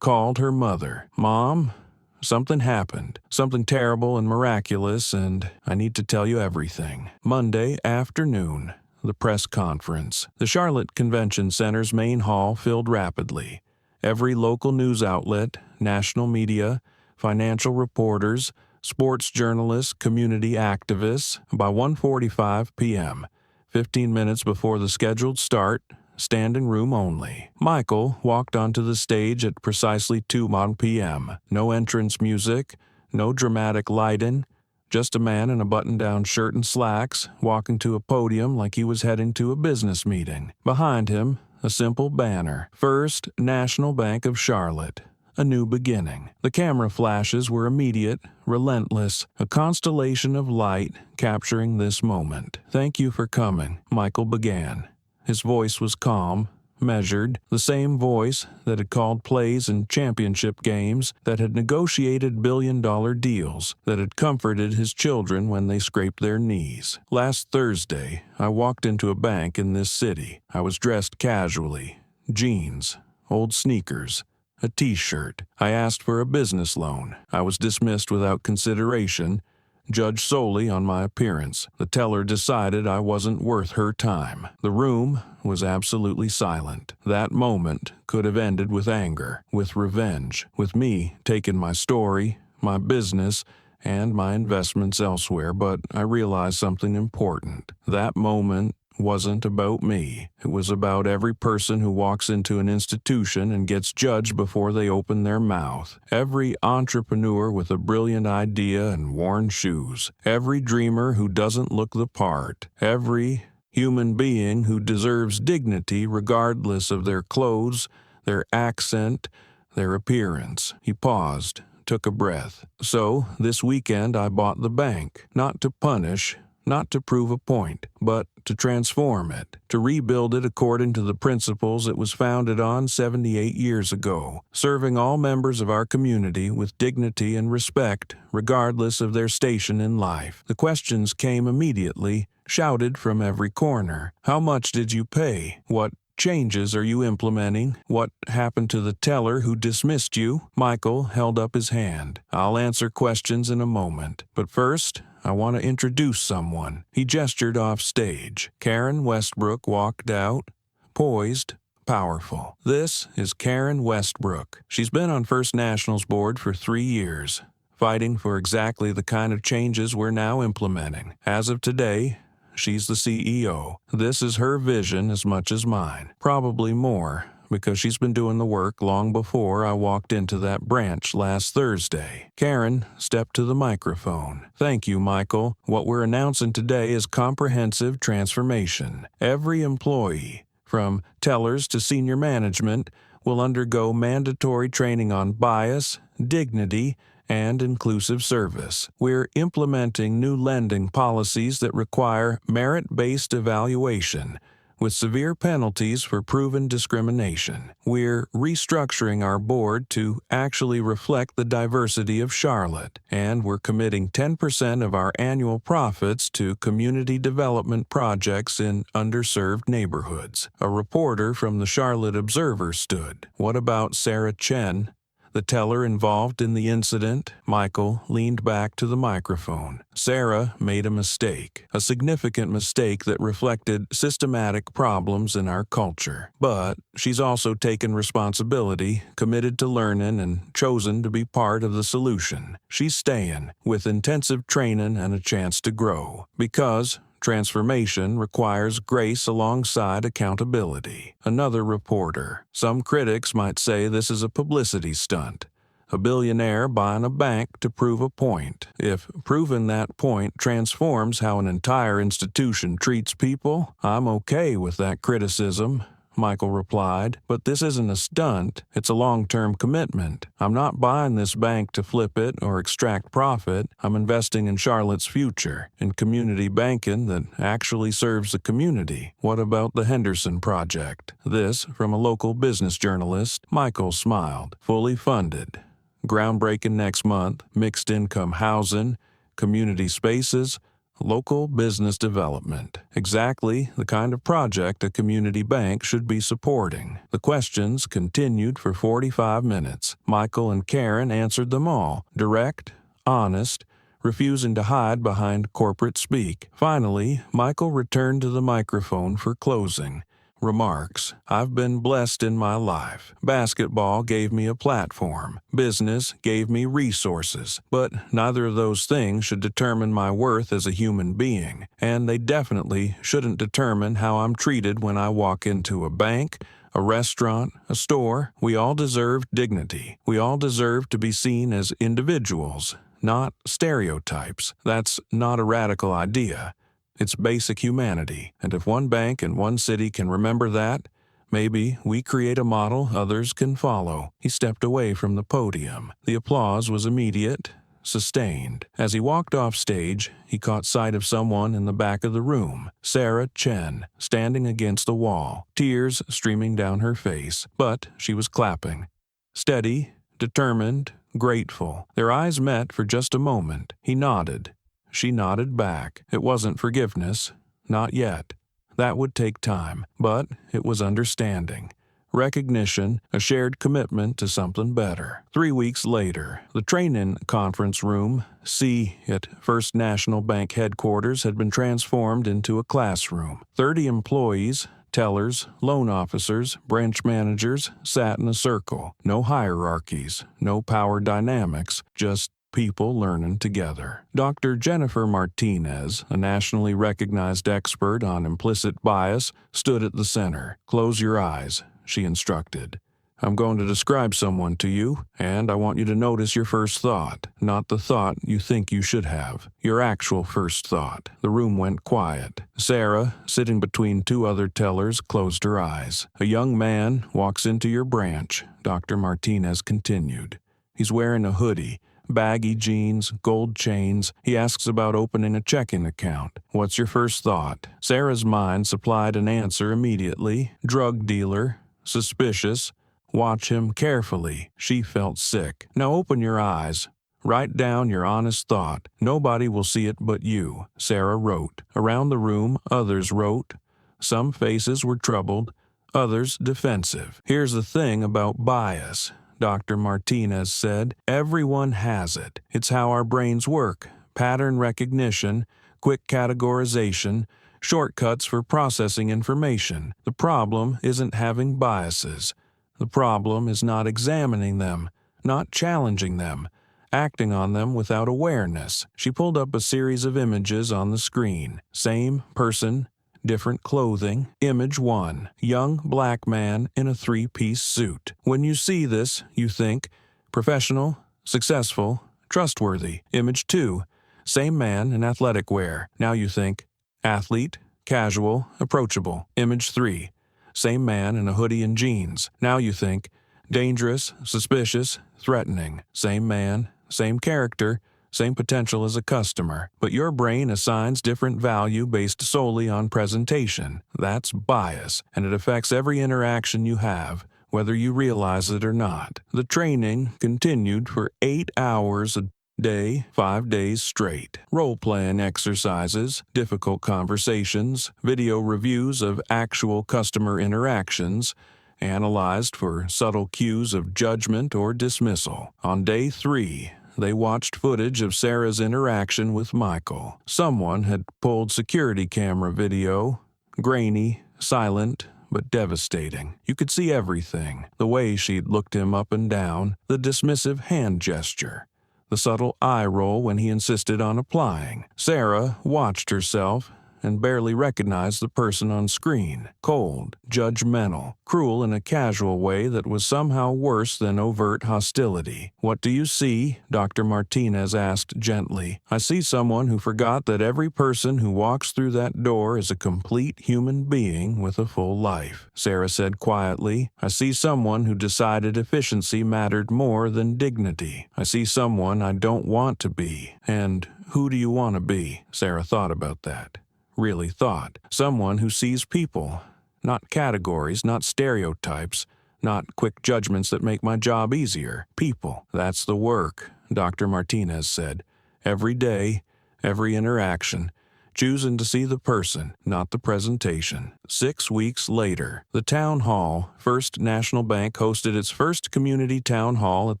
called her mother. Mom, something happened, something terrible and miraculous, and I need to tell you everything. Monday afternoon, the press conference. The Charlotte Convention Center's main hall filled rapidly. Every local news outlet, national media, financial reporters, sports journalists, community activists. By 1:45 p.m., 15 minutes before the scheduled start, standing room only. Michael walked onto the stage at precisely 2 p.m. No entrance music, no dramatic lighting, just a man in a button-down shirt and slacks walking to a podium like he was heading to a business meeting. Behind him, a simple banner, First National Bank of Charlotte. A new beginning. The camera flashes were immediate, relentless, a constellation of light capturing this moment. "Thank you for coming," Michael began. His voice was calm, measured, the same voice that had called plays in championship games, that had negotiated billion-dollar deals, that had comforted his children when they scraped their knees. "Last Thursday, I walked into a bank in this city. I was dressed casually. Jeans, old sneakers, a t-shirt. I asked for a business loan. I was dismissed without consideration, judged solely on my appearance. The teller decided I wasn't worth her time. The room was absolutely silent. That moment could have ended with anger, with revenge, with me taking my story, my business, and my investments elsewhere, but I realized something important. That moment wasn't about me. It was about every person who walks into an institution and gets judged before they open their mouth. Every entrepreneur with a brilliant idea and worn shoes. Every dreamer who doesn't look the part. Every human being who deserves dignity regardless of their clothes, their accent, their appearance." He paused, took a breath. "So, this weekend I bought the bank, not to punish, not to prove a point, but to transform it, to rebuild it according to the principles it was founded on 78 years ago, serving all members of our community with dignity and respect, regardless of their station in life." The questions came immediately, shouted from every corner. "How much did you pay? What changes are you implementing? What happened to the teller who dismissed you?" Michael held up his hand. "I'll answer questions in a moment, but first, I want to introduce someone." He gestured off stage. Karen Westbrook walked out, poised, powerful. "This is Karen Westbrook. She's been on First National's board for 3 years, fighting for exactly the kind of changes we're now implementing. As of today, she's the CEO. This is her vision as much as mine, probably more, because she's been doing the work long before I walked into that branch last Thursday." Karen stepped to the microphone. "Thank you, Michael. What we're announcing today is comprehensive transformation. Every employee, from tellers to senior management, will undergo mandatory training on bias, dignity, and inclusive service. We're implementing new lending policies that require merit-based evaluation, with severe penalties for proven discrimination. We're restructuring our board to actually reflect the diversity of Charlotte, and we're committing 10% of our annual profits to community development projects in underserved neighborhoods." A reporter from the Charlotte Observer stood. "What about Sarah Chen, the teller involved in the incident?" Michael leaned back to the microphone. "Sarah made a mistake, a significant mistake that reflected systematic problems in our culture. But she's also taken responsibility, committed to learning, and chosen to be part of the solution. She's staying, with intensive training and a chance to grow. Because transformation requires grace alongside accountability." Another reporter. "Some critics might say this is a publicity stunt. A billionaire buying a bank to prove a point. If proving that point transforms how an entire institution treats people, I'm okay with that criticism," Michael replied. "But this isn't a stunt, it's a long-term commitment. I'm not buying this bank to flip it or extract profit. I'm investing in Charlotte's future, in community banking that actually serves the community." "What about the Henderson Project?" This from a local business journalist. Michael smiled. "Fully funded. Groundbreaking next month, mixed-income housing, community spaces, local business development. Exactly the kind of project a community bank should be supporting." The questions continued for 45 minutes. Michael and Karen answered them all, direct, honest, refusing to hide behind corporate speak. Finally, Michael returned to the microphone for closing. remarks, "I've been blessed in my life. Basketball gave me a platform. Business gave me resources. But neither of those things should determine my worth as a human being, and they definitely shouldn't determine how I'm treated when I walk into a bank, a restaurant, a store. We all deserve dignity. We all deserve to be seen as individuals, not stereotypes. That's not a radical idea. It's basic humanity, and if one bank in one city can remember that, maybe we create a model others can follow." He stepped away from the podium. The applause was immediate, sustained. As he walked off stage, he caught sight of someone in the back of the room, Sarah Chen, standing against the wall, tears streaming down her face, but she was clapping. Steady, determined, grateful. Their eyes met for just a moment. He nodded. She nodded back. It wasn't forgiveness. Not yet. That would take time, but it was understanding. Recognition, a shared commitment to something better. 3 weeks later, the train-in conference room, C at First National Bank headquarters, had been transformed into a classroom. 30 employees, tellers, loan officers, branch managers sat in a circle. No hierarchies, no power dynamics, just people learning together. Dr. Jennifer Martinez, a nationally recognized expert on implicit bias, stood at the center. "Close your eyes," she instructed. "I'm going to describe someone to you, and I want you to notice your first thought, not the thought you think you should have. Your actual first thought." The room went quiet. Sarah, sitting between two other tellers, closed her eyes. "A young man walks into your branch," Dr. Martinez continued. "He's wearing a hoodie, baggy jeans, gold chains. He asks about opening a checking account. What's your first thought?" Sarah's mind supplied an answer immediately. Drug dealer, suspicious. Watch him carefully. She felt sick. "Now open your eyes. Write down your honest thought. Nobody will see it but you." Sarah wrote. Around the room, others wrote. Some faces were troubled, others defensive. "Here's the thing about bias," Dr. Martinez said. "Everyone has it. It's how our brains work. Pattern recognition, quick categorization, shortcuts for processing information. The problem isn't having biases. The problem is not examining them, not challenging them, acting on them without awareness." She pulled up a series of images on the screen. Same person, different clothing. Image 1, young black man in a three-piece suit. When you see this, you think, professional, successful, trustworthy. Image 2, same man in athletic wear. Now you think, athlete, casual, approachable. Image 3, same man in a hoodie and jeans. Now you think, dangerous, suspicious, threatening. Same man, same character, same potential as a customer, but your brain assigns different value based solely on presentation. That's bias, and it affects every interaction you have, whether you realize it or not. The training continued for 8 hours a day, 5 days straight. Role-playing exercises, difficult conversations, video reviews of actual customer interactions, analyzed for subtle cues of judgment or dismissal. On day 3, they watched footage of Sarah's interaction with Michael. Someone had pulled security camera video, grainy, silent, but devastating. You could see everything. The way she'd looked him up and down, the dismissive hand gesture, the subtle eye roll when he insisted on applying. Sarah watched herself and barely recognized the person on screen. Cold, judgmental, cruel in a casual way that was somehow worse than overt hostility. "What do you see?" Dr. Martinez asked gently. "I see someone who forgot that every person who walks through that door is a complete human being with a full life." Sarah said quietly, "I see someone who decided efficiency mattered more than dignity. I see someone I don't want to be." "And who do you want to be?" Sarah thought about that. Really thought. Someone who sees people, not categories, not stereotypes, not quick judgments that make my job easier. People. That's the work, Dr. Martinez said. Every day, every interaction, choosing to see the person, not the presentation. 6 weeks later, the town hall, First National Bank hosted its first community town hall at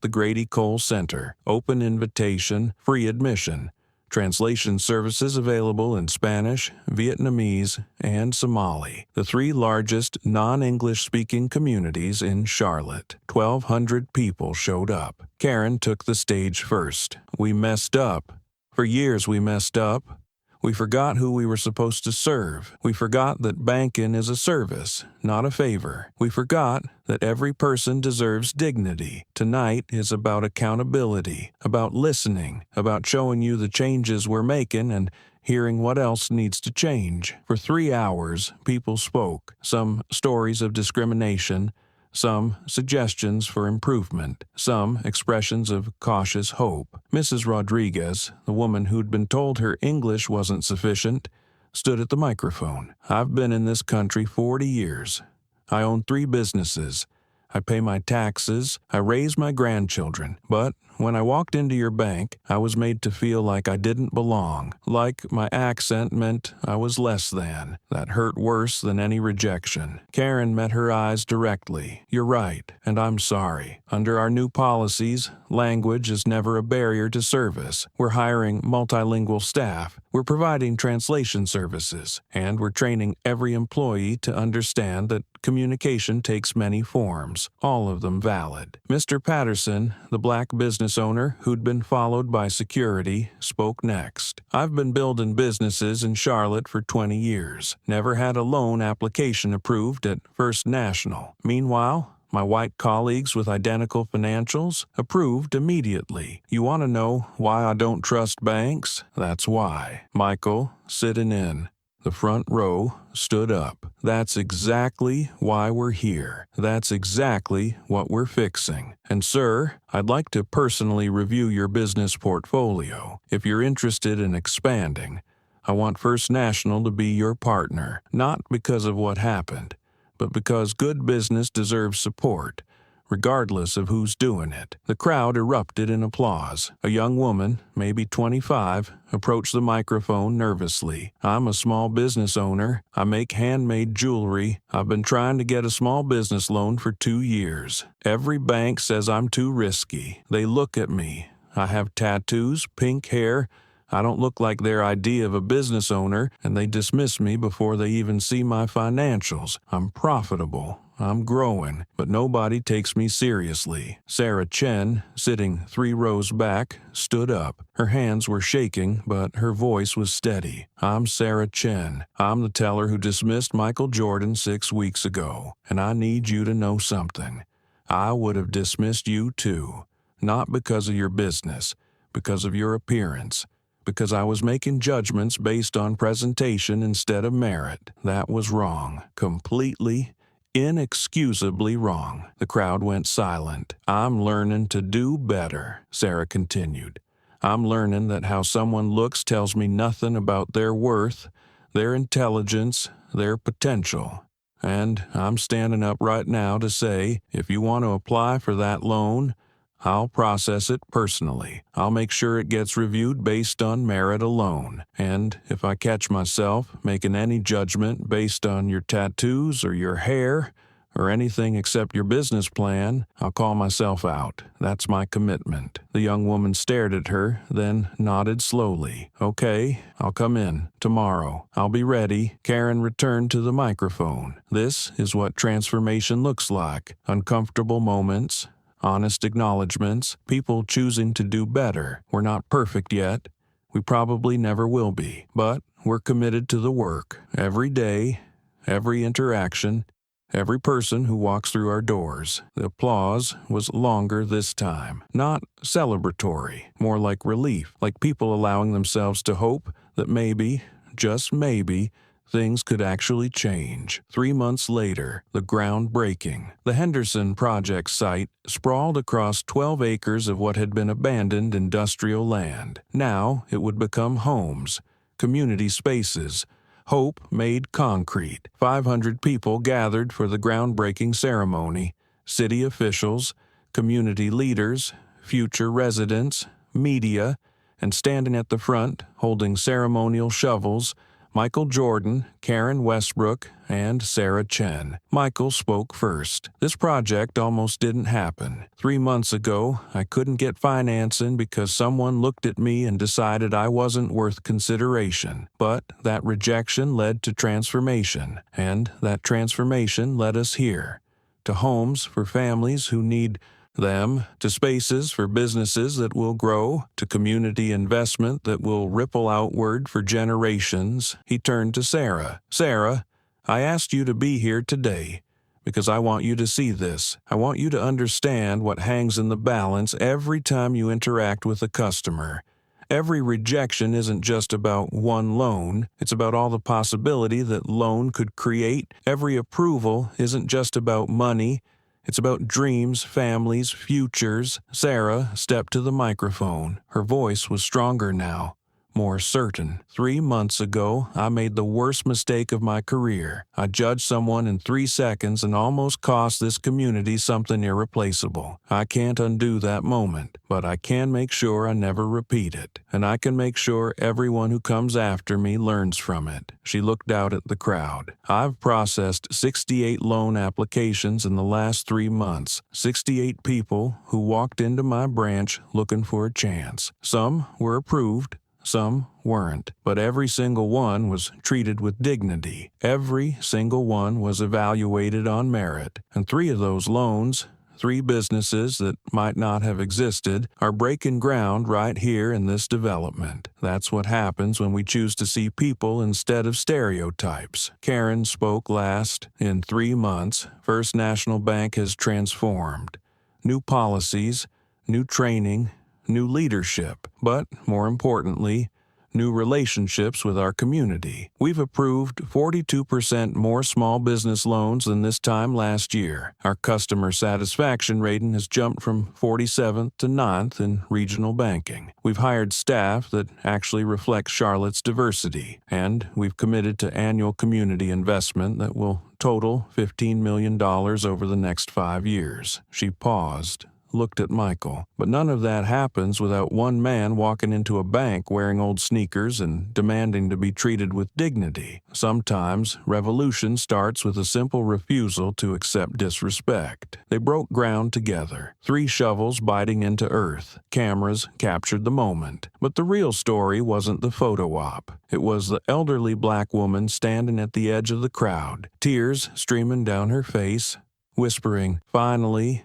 the Grady Cole Center. Open invitation, free admission. Translation services available in Spanish, Vietnamese, and Somali, the three largest non-English speaking communities in Charlotte. 1,200 people showed up. Karen took the stage first. We messed up. For years we messed up. We forgot who we were supposed to serve. We forgot that banking is a service, not a favor. We forgot that every person deserves dignity. Tonight is about accountability, about listening, about showing you the changes we're making and hearing what else needs to change. For 3 hours, people spoke. Some stories of discrimination, some suggestions for improvement, some expressions of cautious hope. Mrs. Rodriguez, the woman who'd been told her English wasn't sufficient, stood at the microphone. I've been in this country 40 years. I own 3 businesses. I pay my taxes. I raise my grandchildren. But when I walked into your bank, I was made to feel like I didn't belong, like my accent meant I was less than. That hurt worse than any rejection. Karen met her eyes directly. You're right, and I'm sorry. Under our new policies, language is never a barrier to service. We're hiring multilingual staff. We're providing translation services, and we're training every employee to understand that communication takes many forms, all of them valid. Mr. Patterson, the black business owner who'd been followed by security, spoke next. I've been building businesses in Charlotte for 20 years. Never had a loan application approved at First National. Meanwhile, my white colleagues with identical financials approved immediately. You want to know why I don't trust banks? That's why. Michael, sitting in the front row, stood up. That's exactly why we're here. That's exactly what we're fixing. And sir, I'd like to personally review your business portfolio. If you're interested in expanding, I want First National to be your partner, not because of what happened, but because good business deserves support, regardless of who's doing it. The crowd erupted in applause. A young woman, maybe 25, approached the microphone nervously. I'm a small business owner. I make handmade jewelry. I've been trying to get a small business loan for 2 years. Every bank says I'm too risky. They look at me. I have tattoos, pink hair. I don't look like their idea of a business owner, and they dismiss me before they even see my financials. I'm profitable. I'm growing, but nobody takes me seriously. Sarah Chen, sitting 3 rows back, stood up. Her hands were shaking, but her voice was steady. I'm Sarah Chen. I'm the teller who dismissed Michael Jordan 6 weeks ago, and I need you to know something. I would have dismissed you too, not because of your business, because of your appearance. Because I was making judgments based on presentation instead of merit. That was wrong. Completely, inexcusably wrong. The crowd went silent. I'm learning to do better, Sarah continued. I'm learning that how someone looks tells me nothing about their worth, their intelligence, their potential. And I'm standing up right now to say, if you want to apply for that loan, I'll process it personally. I'll make sure it gets reviewed based on merit alone. And if I catch myself making any judgment based on your tattoos or your hair or anything except your business plan, I'll call myself out. That's my commitment. The young woman stared at her, then nodded slowly. Okay, I'll come in tomorrow. I'll be ready. Karen returned to the microphone. This is what transformation looks like. Uncomfortable moments, honest acknowledgments, people choosing to do better. We're not perfect yet. We probably never will be. But we're committed to the work. Every day, every interaction, every person who walks through our doors. The applause was longer this time. Not celebratory, more like relief, like people allowing themselves to hope that maybe, just maybe, things could actually change. 3 months later, the ground breaking. The Henderson Project site sprawled across 12 acres of what had been abandoned industrial land. Now it would become homes, community spaces, hope made concrete. 500 people gathered for the groundbreaking ceremony. City officials, community leaders, future residents, media, and standing at the front, holding ceremonial shovels, Michael Jordan, Karen Westbrook, and Sarah Chen. Michael spoke first. This project almost didn't happen. 3 months ago, I couldn't get financing because someone looked at me and decided I wasn't worth consideration. But that rejection led to transformation, and that transformation led us here. To homes for families who need them, to spaces for businesses that will grow, to community investment that will ripple outward for generations. He turned to Sarah. Sarah, I asked you to be here today because I want you to see this. I want you to understand what hangs in the balance every time you interact with a customer. Every rejection isn't just about one loan. It's about all the possibility that loan could create. Every approval isn't just about money. It's about dreams, families, futures. Sarah stepped to the microphone. Her voice was stronger now, more certain. 3 months ago, I made the worst mistake of my career. I judged someone in 3 seconds and almost cost this community something irreplaceable. I can't undo that moment, but I can make sure I never repeat it. And I can make sure everyone who comes after me learns from it. She looked out at the crowd. I've processed 68 loan applications in the last 3 months. 68 people who walked into my branch looking for a chance. Some were approved. Some weren't, but every single one was treated with dignity. Every single one was evaluated on merit. And 3 of those loans, 3 businesses that might not have existed, are breaking ground right here in this development. That's what happens when we choose to see people instead of stereotypes. Karen spoke last. In 3 months, First National Bank has transformed. New policies, new training, new leadership, but more importantly, new relationships with our community. We've approved 42% more small business loans than this time last year. Our customer satisfaction rating has jumped from 47th to 9th in regional banking. We've hired staff that actually reflects Charlotte's diversity, and we've committed to annual community investment that will total $15 million over the next 5 years. She paused, looked at Michael. But none of that happens without one man walking into a bank wearing old sneakers and demanding to be treated with dignity. Sometimes revolution starts with a simple refusal to accept disrespect. They broke ground together, 3 shovels biting into earth. Cameras captured the moment. But the real story wasn't the photo op. It was the elderly black woman standing at the edge of the crowd, tears streaming down her face, whispering, finally,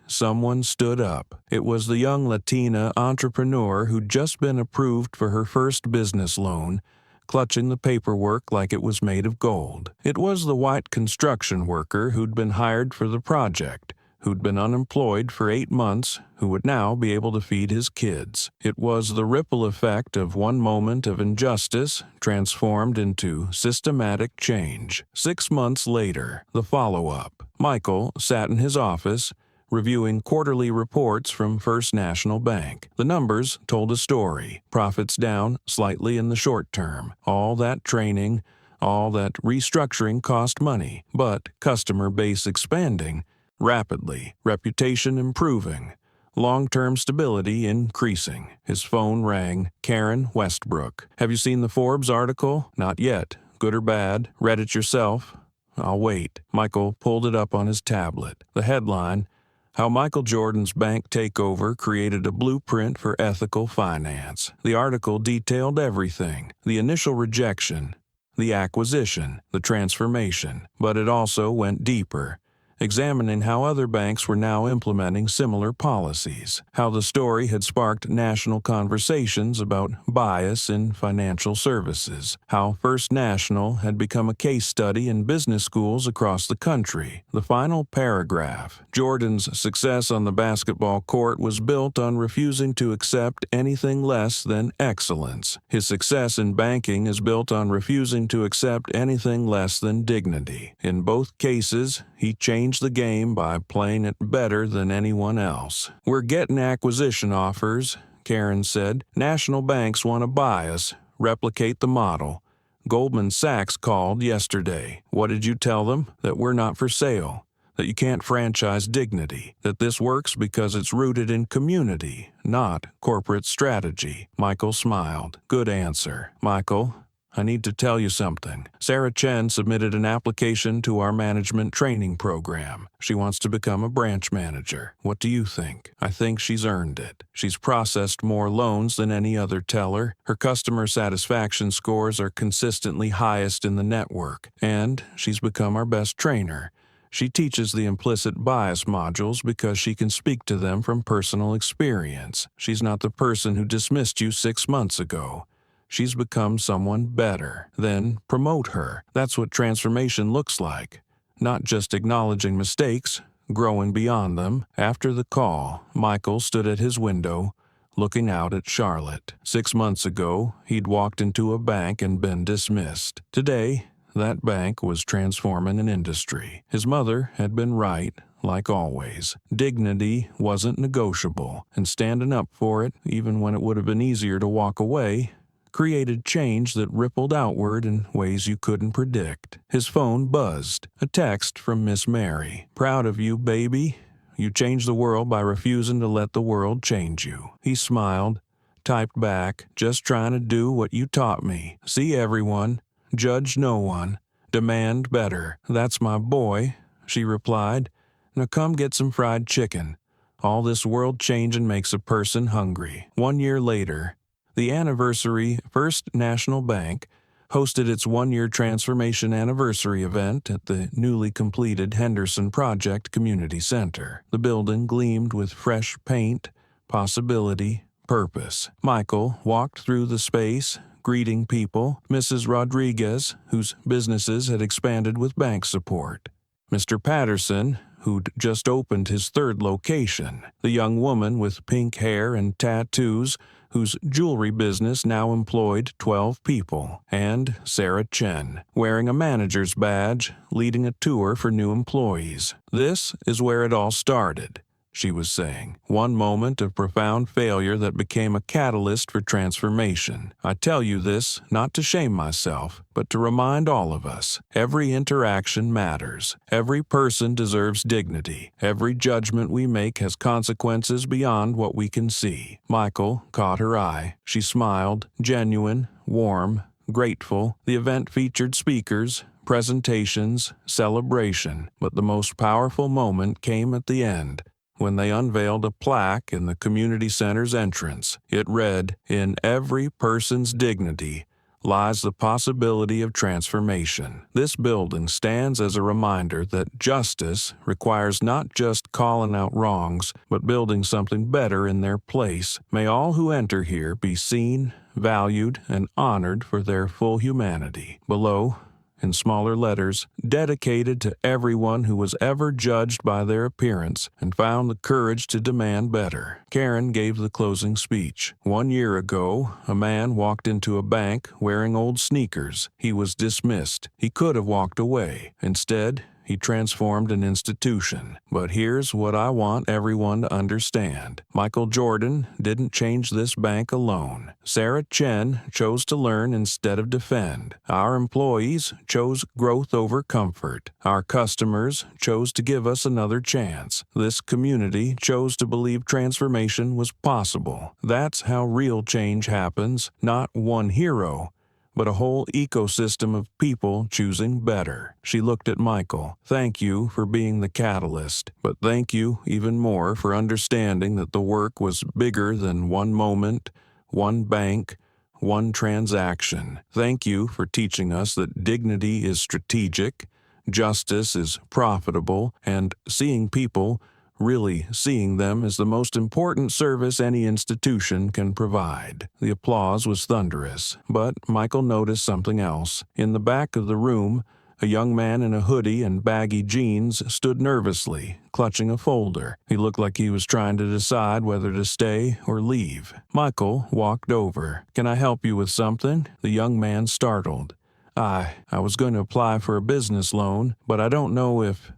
someone stood up. It was the young Latina entrepreneur who'd just been approved for her first business loan, clutching the paperwork like it was made of gold. It was the white construction worker who'd been hired for the project, who'd been unemployed for 8 months, who would now be able to feed his kids. It was the ripple effect of one moment of injustice transformed into systematic change. 6 months later, the follow-up. Michael sat in his office, reviewing quarterly reports from First National Bank. The numbers told a story. Profits down slightly in the short term. All that training, all that restructuring cost money, but customer base expanding rapidly, reputation improving, long-term stability increasing. His phone rang. Karen Westbrook. Have you seen the Forbes article? Not yet. Good or bad? Read it yourself? I'll wait. Michael pulled it up on his tablet. The headline, How Michael Jordan's Bank Takeover Created a Blueprint for Ethical Finance. The article detailed everything. The initial rejection, the acquisition, the transformation. But it also went deeper, examining how other banks were now implementing similar policies, how the story had sparked national conversations about bias in financial services, how First National had become a case study in business schools across the country. The final paragraph, Jordan's success on the basketball court was built on refusing to accept anything less than excellence. His success in banking is built on refusing to accept anything less than dignity. In both cases, he changed the game by playing it better than anyone else. We're getting acquisition offers, Karen said. National banks want to buy us, replicate the model. Goldman Sachs called yesterday. What did you tell them? That we're not for sale, that you can't franchise dignity, that this works because it's rooted in community, not corporate strategy. Michael smiled. Good answer. Michael, I need to tell you something. Sarah Chen submitted an application to our management training program. She wants to become a branch manager. What do you think? I think she's earned it. She's processed more loans than any other teller. Her customer satisfaction scores are consistently highest in the network, and she's become our best trainer. She teaches the implicit bias modules because she can speak to them from personal experience. She's not the person who dismissed you 6 months ago. She's become someone better. Then promote her. That's what transformation looks like. Not just acknowledging mistakes, growing beyond them. After the call, Michael stood at his window, looking out at Charlotte. 6 months ago, he'd walked into a bank and been dismissed. Today, that bank was transforming an industry. His mother had been right, like always. Dignity wasn't negotiable, and standing up for it, even when it would have been easier to walk away, created change that rippled outward in ways you couldn't predict. His phone buzzed. A text from Miss Mary. "Proud of you, baby. You changed the world by refusing to let the world change you." He smiled, typed back, "Just trying to do what you taught me. See everyone, judge no one, demand better." "That's my boy," she replied. "Now come get some fried chicken. All this world changing makes a person hungry." 1 year later, the anniversary First National Bank hosted its 1-year transformation anniversary event at the newly completed Henderson Project Community Center. The building gleamed with fresh paint, possibility, purpose. Michael walked through the space, greeting people. Mrs. Rodriguez, whose businesses had expanded with bank support. Mr. Patterson, who'd just opened his 3rd location. The young woman with pink hair and tattoos, whose jewelry business now employed 12 people, and Sarah Chen, wearing a manager's badge, leading a tour for new employees. "This is where it all started," she was saying. "One moment of profound failure that became a catalyst for transformation. I tell you this not to shame myself, but to remind all of us. Every interaction matters. Every person deserves dignity. Every judgment we make has consequences beyond what we can see." Michael caught her eye. She smiled, genuine, warm, grateful. The event featured speakers, presentations, celebration, but the most powerful moment came at the end, when they unveiled a plaque in the community center's entrance. It read, "In every person's dignity lies the possibility of transformation." This building stands as a reminder that justice requires not just calling out wrongs, but building something better in their place. May all who enter here be seen, valued, and honored for their full humanity. Below, in smaller letters, "Dedicated to everyone who was ever judged by their appearance and found the courage to demand better." Karen gave the closing speech. 1 year ago, a man walked into a bank wearing old sneakers. He was dismissed. He could have walked away. Instead, he transformed an institution. But here's what I want everyone to understand. Michael Jordan didn't change this bank alone. Sarah Chen chose to learn instead of defend. Our employees chose growth over comfort. Our customers chose to give us another chance. This community chose to believe transformation was possible. That's how real change happens, not one hero, but a whole ecosystem of people choosing better. She looked at Michael. "Thank you for being the catalyst, but thank you even more for understanding that the work was bigger than one moment, one bank, one transaction. Thank you for teaching us that dignity is strategic, justice is profitable, and seeing people, really seeing them, is the most important service any institution can provide." The applause was thunderous, but Michael noticed something else. In the back of the room, a young man in a hoodie and baggy jeans stood nervously, clutching a folder. He looked like he was trying to decide whether to stay or leave. Michael walked over. "Can I help you with something?" The young man startled. I was going to apply for a business loan, but I don't know if,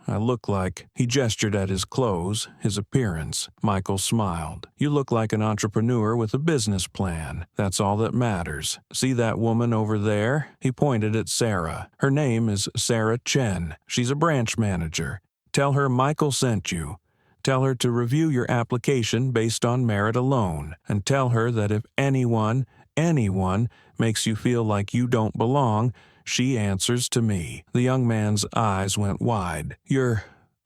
I look like..." He gestured at his clothes, his appearance. Michael smiled. "You look like an entrepreneur with a business plan. That's all that matters. See that woman over there?" He pointed at Sarah. "Her name is Sarah Chen. She's a branch manager. Tell her Michael sent you. Tell her to review your application based on merit alone. And tell her that if anyone, anyone makes you feel like you don't belong, she answers to me." The young man's eyes went wide.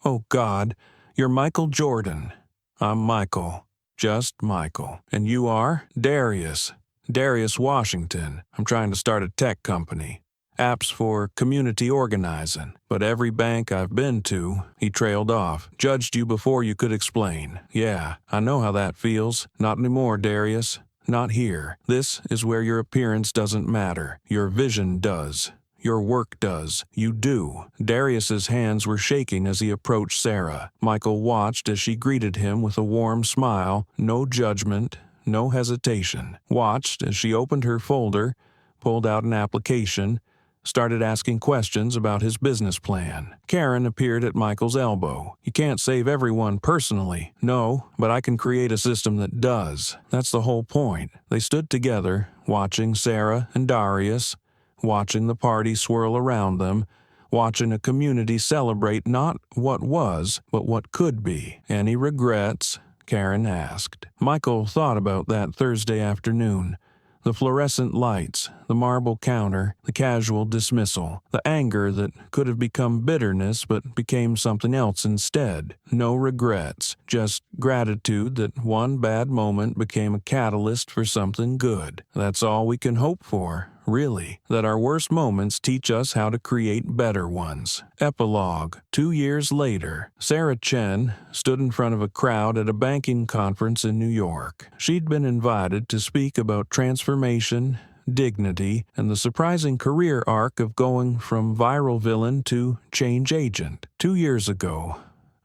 Oh God, you're Michael Jordan." "I'm Michael. Just Michael." "And you are?" "Darius. Darius Washington. I'm trying to start a tech company. Apps for community organizing. But every bank I've been to," he trailed off, "judged you before you could explain. Yeah, I know how that feels. Not anymore, Darius. Not here. This is where your appearance doesn't matter. Your vision does. Your work does. You do." Darius's hands were shaking as he approached Sarah. Michael watched as she greeted him with a warm smile, no judgment, no hesitation. Watched as she opened her folder, pulled out an application, started asking questions about his business plan. Karen appeared at Michael's elbow. "You can't save everyone personally." "No, but I can create a system that does. That's the whole point." They stood together, watching Sarah and Darius, watching the party swirl around them, watching a community celebrate not what was, but what could be. "Any regrets?" Karen asked. Michael thought about that Thursday afternoon. The fluorescent lights, the marble counter, the casual dismissal, the anger that could have become bitterness but became something else instead. No regrets, just gratitude that one bad moment became a catalyst for something good. That's all we can hope for, really, that our worst moments teach us how to create better ones. Epilogue. 2 years later, Sarah Chen stood in front of a crowd at a banking conference in New York. She'd been invited to speak about transformation, dignity, and the surprising career arc of going from viral villain to change agent. 2 years ago,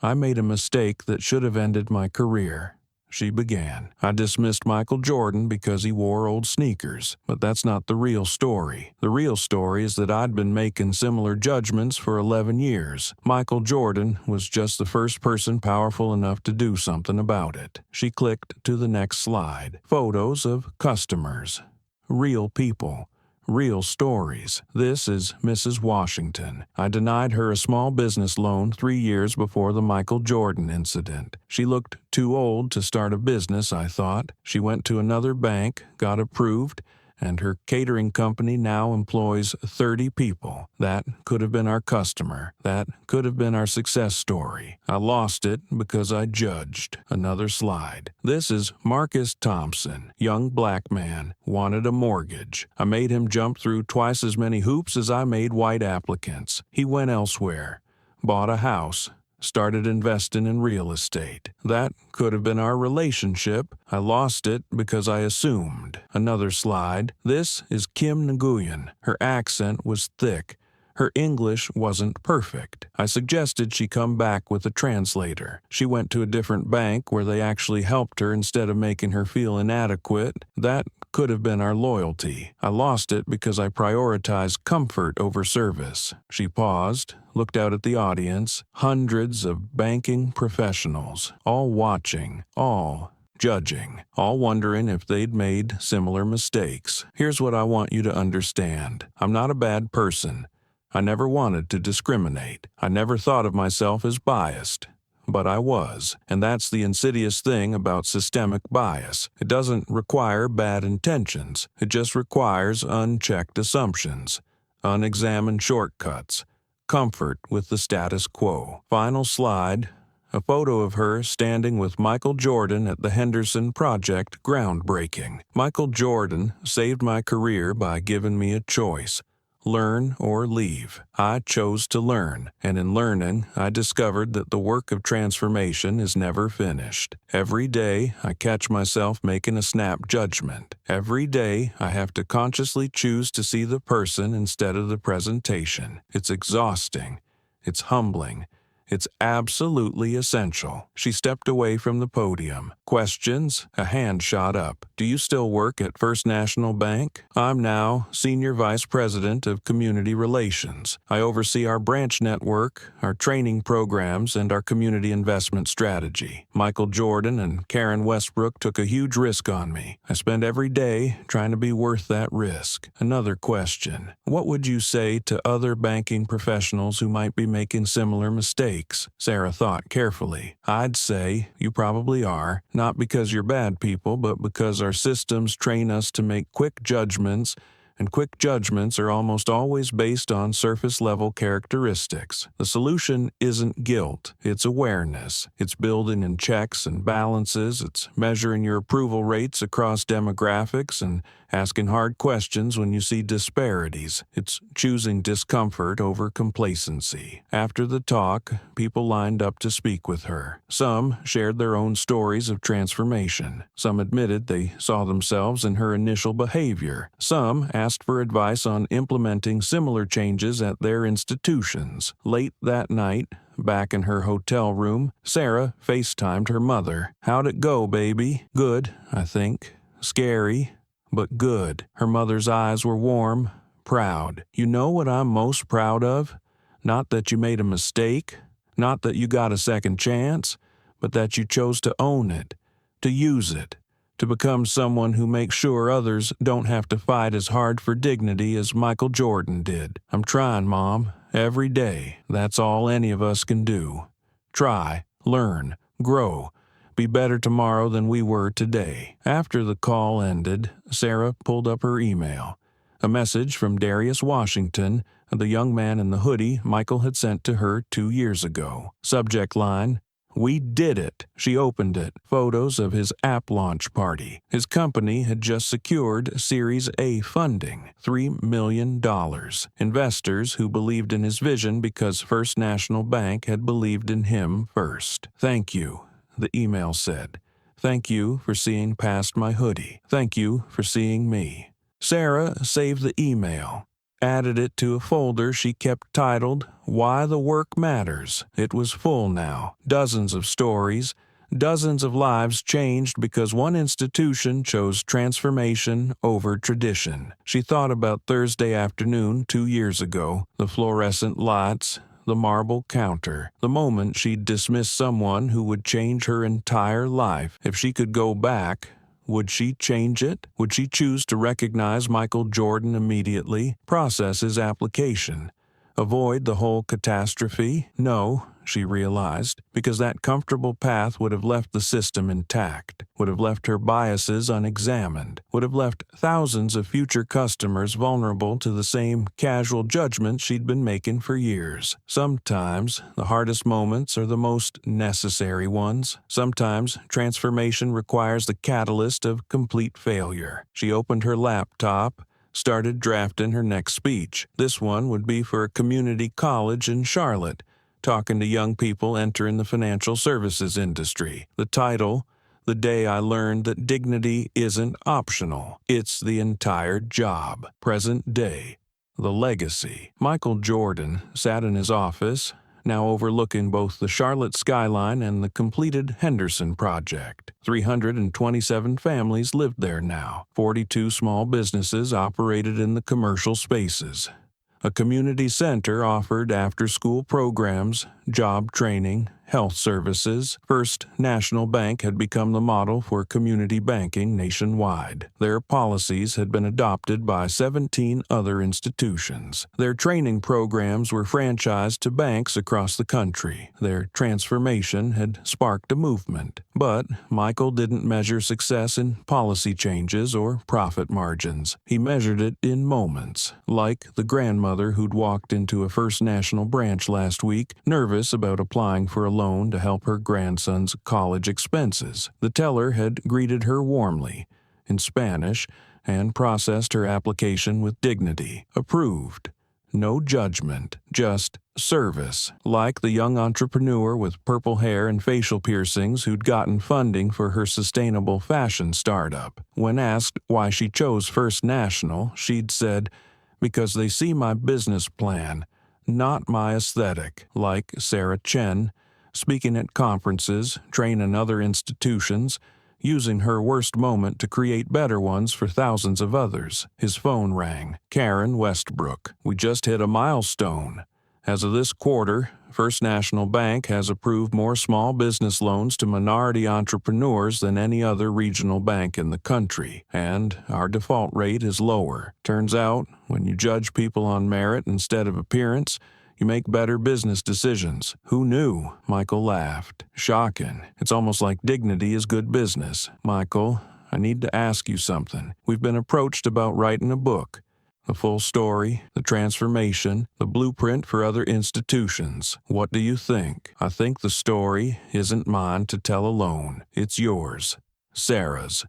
I made a mistake that should have ended my career. She began. I dismissed Michael Jordan because he wore old sneakers, but that's not the real story. The real story is that I'd been making similar judgments for 11 years. Michael Jordan was just the first person powerful enough to do something about it. She clicked to the next slide. Photos of customers. Real people. Real stories. This is Mrs. Washington. I denied her a small business loan 3 years before the Michael Jordan incident. She looked too old to start a business, I thought. She went to another bank, got approved, and her catering company now employs 30 people. That could have been our customer. That could have been our success story. I lost it because I judged. Another slide. This is Marcus Thompson, young black man, wanted a mortgage. I made him jump through twice as many hoops as I made white applicants. He went elsewhere, bought a house, started investing in real estate. That could have been our relationship. I lost it because I assumed. Another slide. This is Kim Nguyen. Her accent was thick. Her English wasn't perfect. I suggested she come back with a translator. She went to a different bank where they actually helped her instead of making her feel inadequate. That could have been our loyalty. I lost it because I prioritized comfort over service. She paused, looked out at the audience, hundreds of banking professionals, all watching, all judging, all wondering if they'd made similar mistakes. Here's what I want you to understand. I'm not a bad person. I never wanted to discriminate. I never thought of myself as biased. But I was, and that's the insidious thing about systemic bias. It doesn't require bad intentions. It just requires unchecked assumptions, unexamined shortcuts, comfort with the status quo. Final slide. A photo of her standing with Michael Jordan at the Henderson Project groundbreaking. Michael Jordan saved my career by giving me a choice. Learn or leave. I chose to learn, and in learning, I discovered that the work of transformation is never finished. Every day, I catch myself making a snap judgment. Every day, I have to consciously choose to see the person instead of the presentation. It's exhausting. It's humbling. It's absolutely essential. She stepped away from the podium. Questions? A hand shot up. Do you still work at First National Bank? I'm now Senior Vice President of Community Relations. I oversee our branch network, our training programs, and our community investment strategy. Michael Jordan and Karen Westbrook took a huge risk on me. I spend every day trying to be worth that risk. Another question. What would you say to other banking professionals who might be making similar mistakes? mistakes. Sarah thought carefully. I'd say you probably are, not because you're bad people, but because our systems train us to make quick judgments, and quick judgments are almost always based on surface-level characteristics. The solution isn't guilt, it's awareness. It's building in checks and balances, it's measuring your approval rates across demographics and asking hard questions when you see disparities. It's choosing discomfort over complacency. After the talk, people lined up to speak with her. Some shared their own stories of transformation. Some admitted they saw themselves in her initial behavior. Some asked for advice on implementing similar changes at their institutions. Late that night, back in her hotel room, Sarah FaceTimed her mother. "How'd it go, baby?" "Good, I think. Scary, but good." Her mother's eyes were warm, proud. "You know what I'm most proud of? Not that you made a mistake, not that you got a second chance, but that you chose to own it, to use it, to become someone who makes sure others don't have to fight as hard for dignity as Michael Jordan did." "I'm trying, Mom, every day. That's all any of us can do. Try, learn, grow, be better tomorrow than we were today." After the call ended, Sarah pulled up her email. A message from Darius Washington, the young man in the hoodie Michael had sent to her 2 years ago. Subject line, "We did it." She opened it. Photos of his app launch party. His company had just secured Series A funding, $3 million. Investors who believed in his vision because First National Bank had believed in him first. "Thank you," the email said. "Thank you for seeing past my hoodie. Thank you for seeing me." Sarah saved the email, added it to a folder she kept titled, "Why the Work Matters." It was full now. Dozens of stories, dozens of lives changed because one institution chose transformation over tradition. She thought about Thursday afternoon 2 years ago, the fluorescent lights, the marble counter, the moment she'd dismissed someone who would change her entire life. If she could go back, would she change it? Would she choose to recognize Michael Jordan immediately, process his application, avoid the whole catastrophe? No, she realized, because that comfortable path would have left the system intact, would have left her biases unexamined, would have left thousands of future customers vulnerable to the same casual judgments she'd been making for years. Sometimes the hardest moments are the most necessary ones. Sometimes transformation requires the catalyst of complete failure. She opened her laptop, started drafting her next speech. This one would be for a community college in Charlotte, talking to young people entering the financial services industry. The title, "The Day I Learned That Dignity Isn't Optional. It's the Entire Job. Present Day. The Legacy." Michael Jordan sat in his office, now overlooking both the Charlotte skyline and the completed Henderson project. 327 families lived there now. 42 small businesses operated in the commercial spaces. A community center offered after-school programs, job training, health services. First National Bank had become the model for community banking nationwide. Their policies had been adopted by 17 other institutions. Their training programs were franchised to banks across the country. Their transformation had sparked a movement. But Michael didn't measure success in policy changes or profit margins. He measured it in moments, like the grandmother who'd walked into a First National branch last week, nervous about applying for a loan to help her grandson's college expenses. The teller had greeted her warmly, in Spanish, and processed her application with dignity. Approved. No judgment, just service. Like the young entrepreneur with purple hair and facial piercings who'd gotten funding for her sustainable fashion startup. When asked why she chose First National, she'd said, "Because they see my business plan, not my aesthetic." Like Sarah Chen, speaking at conferences, training other institutions, using her worst moment to create better ones for thousands of others. His phone rang. "Karen Westbrook, we just hit a milestone. As of this quarter, First National Bank has approved more small business loans to minority entrepreneurs than any other regional bank in the country, and our default rate is lower. Turns out, when you judge people on merit instead of appearance, You make better business decisions. Who knew? Michael laughed. Shocking. It's almost like dignity is good business. Michael, I need to ask you something. We've been approached about writing a book. The full story, the transformation, the blueprint for other institutions. What do you think? I think the story isn't mine to tell alone. It's yours. Sarah's.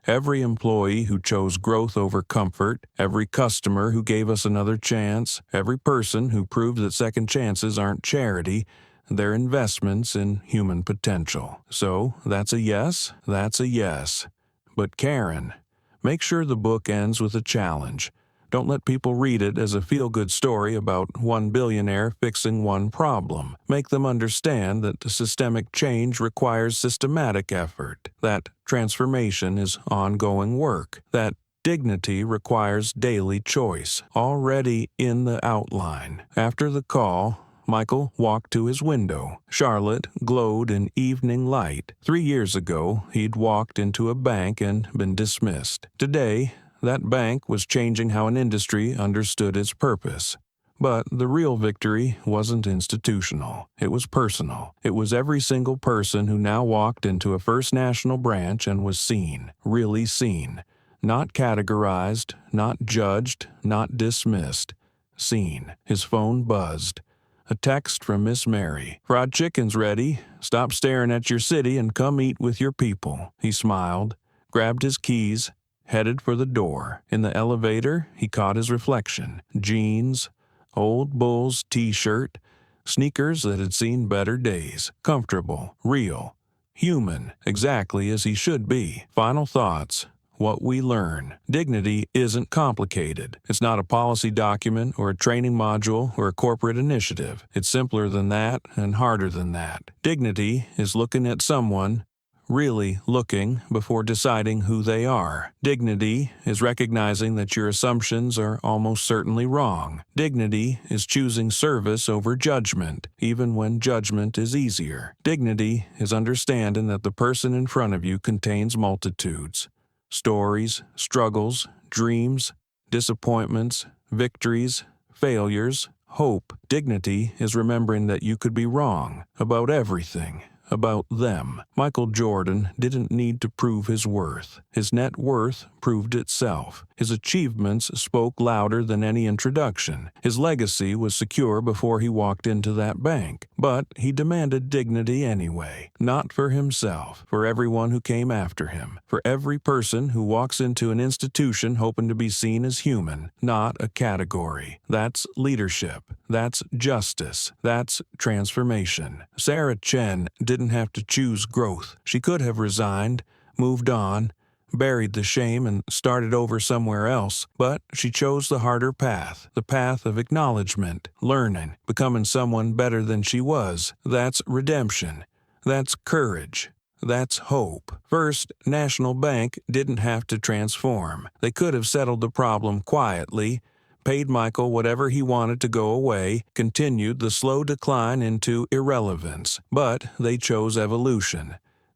Every employee who chose growth over comfort, every customer who gave us another chance, every person who proved that second chances aren't charity, they're investments in human potential. So, that's a yes? That's a yes. But Karen, make sure the book ends with a challenge. Don't let people read it as a feel-good story about one billionaire fixing one problem. Make them understand that systemic change requires systematic effort, that transformation is ongoing work, that dignity requires daily choice, already in the outline. After the call, Michael walked to his window. Charlotte glowed in evening light. 3 years ago, he'd walked into a bank and been dismissed. Today, that bank was changing how an industry understood its purpose. But the real victory wasn't institutional. It was personal. It was every single person who now walked into a First National branch and was seen, really seen. Not categorized, not judged, not dismissed. Seen. His phone buzzed. A text from Miss Mary. Fried chicken's ready. Stop staring at your city and come eat with your people. He smiled, grabbed his keys, headed for the door. In the elevator, he caught his reflection. Jeans, old Bull's t-shirt, sneakers that had seen better days. Comfortable, real, human, exactly as he should be. Final thoughts. What we learn. Dignity isn't complicated. It's not a policy document or a training module or a corporate initiative. It's simpler than that and harder than that. Dignity is looking at someone, really looking before deciding who they are. Dignity is recognizing that your assumptions are almost certainly wrong. Dignity is choosing service over judgment, even when judgment is easier. Dignity is understanding that the person in front of you contains multitudes. Stories, struggles, dreams, disappointments, victories, failures, hope. Dignity is remembering that you could be wrong about everything. About them. Michael Jordan didn't need to prove his worth. His net worth proved itself. His achievements spoke louder than any introduction. His legacy was secure before he walked into that bank. But he demanded dignity anyway. Not for himself, for everyone who came after him, for every person who walks into an institution hoping to be seen as human, not a category. That's leadership. That's justice. That's transformation. Sarah Chen didn't have to choose growth. She could have resigned, moved on, buried the shame and started over somewhere else, but she chose the harder path, the path of acknowledgement, learning, becoming someone better than she was. That's redemption. That's courage. That's hope. First National Bank didn't have to transform. They could have settled the problem quietly, paid Michael whatever he wanted to go away, continued the slow decline into irrelevance. But they chose evolution.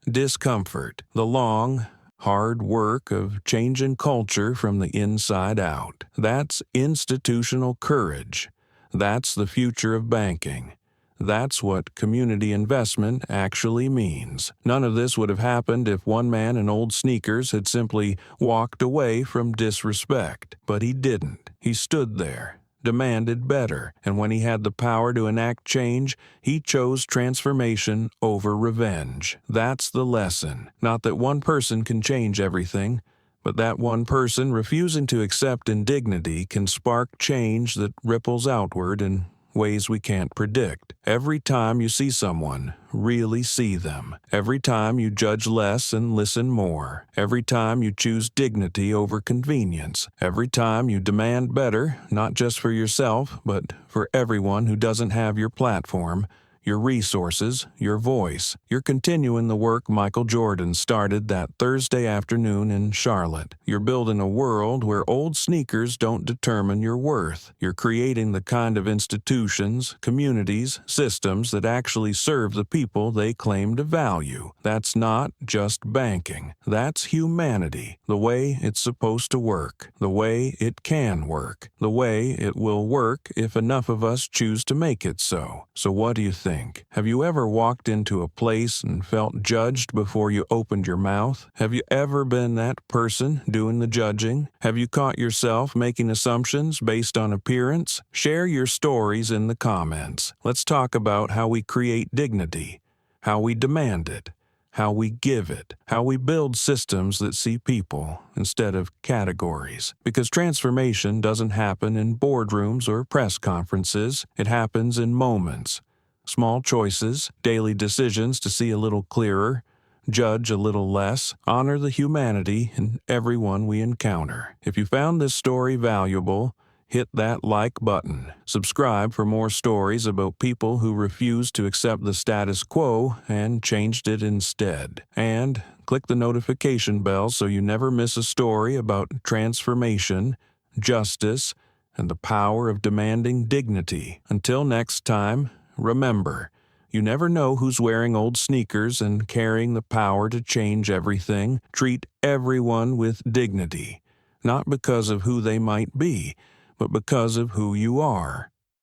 Discomfort. The long, hard work of changing culture from the inside out. That's institutional courage. That's the future of banking. That's what community investment actually means. None of this would have happened if one man in old sneakers had simply walked away from disrespect. But he didn't. He stood there, demanded better, and when he had the power to enact change, he chose transformation over revenge. That's the lesson. Not that one person can change everything, but that one person refusing to accept indignity can spark change that ripples outward in ways we can't predict. Every time you see someone, really see them. Every time you judge less and listen more. Every time you choose dignity over convenience. Every time you demand better, not just for yourself, but for everyone who doesn't have your platform, your resources, your voice. You're continuing the work Michael Jordan started that Thursday afternoon in Charlotte. You're building a world where old sneakers don't determine your worth. You're creating the kind of institutions, communities, systems that actually serve the people they claim to value. That's not just banking. That's humanity. The way it's supposed to work. The way it can work. The way it will work if enough of us choose to make it so. So what do you think? Have you ever walked into a place and felt judged before you opened your mouth? Have you ever been that person doing the judging? Have you caught yourself making assumptions based on appearance? Share your stories in the comments. Let's talk about how we create dignity, how we demand it, how we give it, how we build systems that see people instead of categories. Because transformation doesn't happen in boardrooms or press conferences. It happens in moments. Small choices, daily decisions to see a little clearer, judge a little less, honor the humanity in everyone we encounter. If you found this story valuable, hit that like button. Subscribe for more stories about people who refused to accept the status quo and changed it instead. And click the notification bell so you never miss a story about transformation, justice, and the power of demanding dignity. Until next time, remember, you never know who's wearing old sneakers and carrying the power to change everything. Treat everyone with dignity, not because of who they might be, but because of who you are.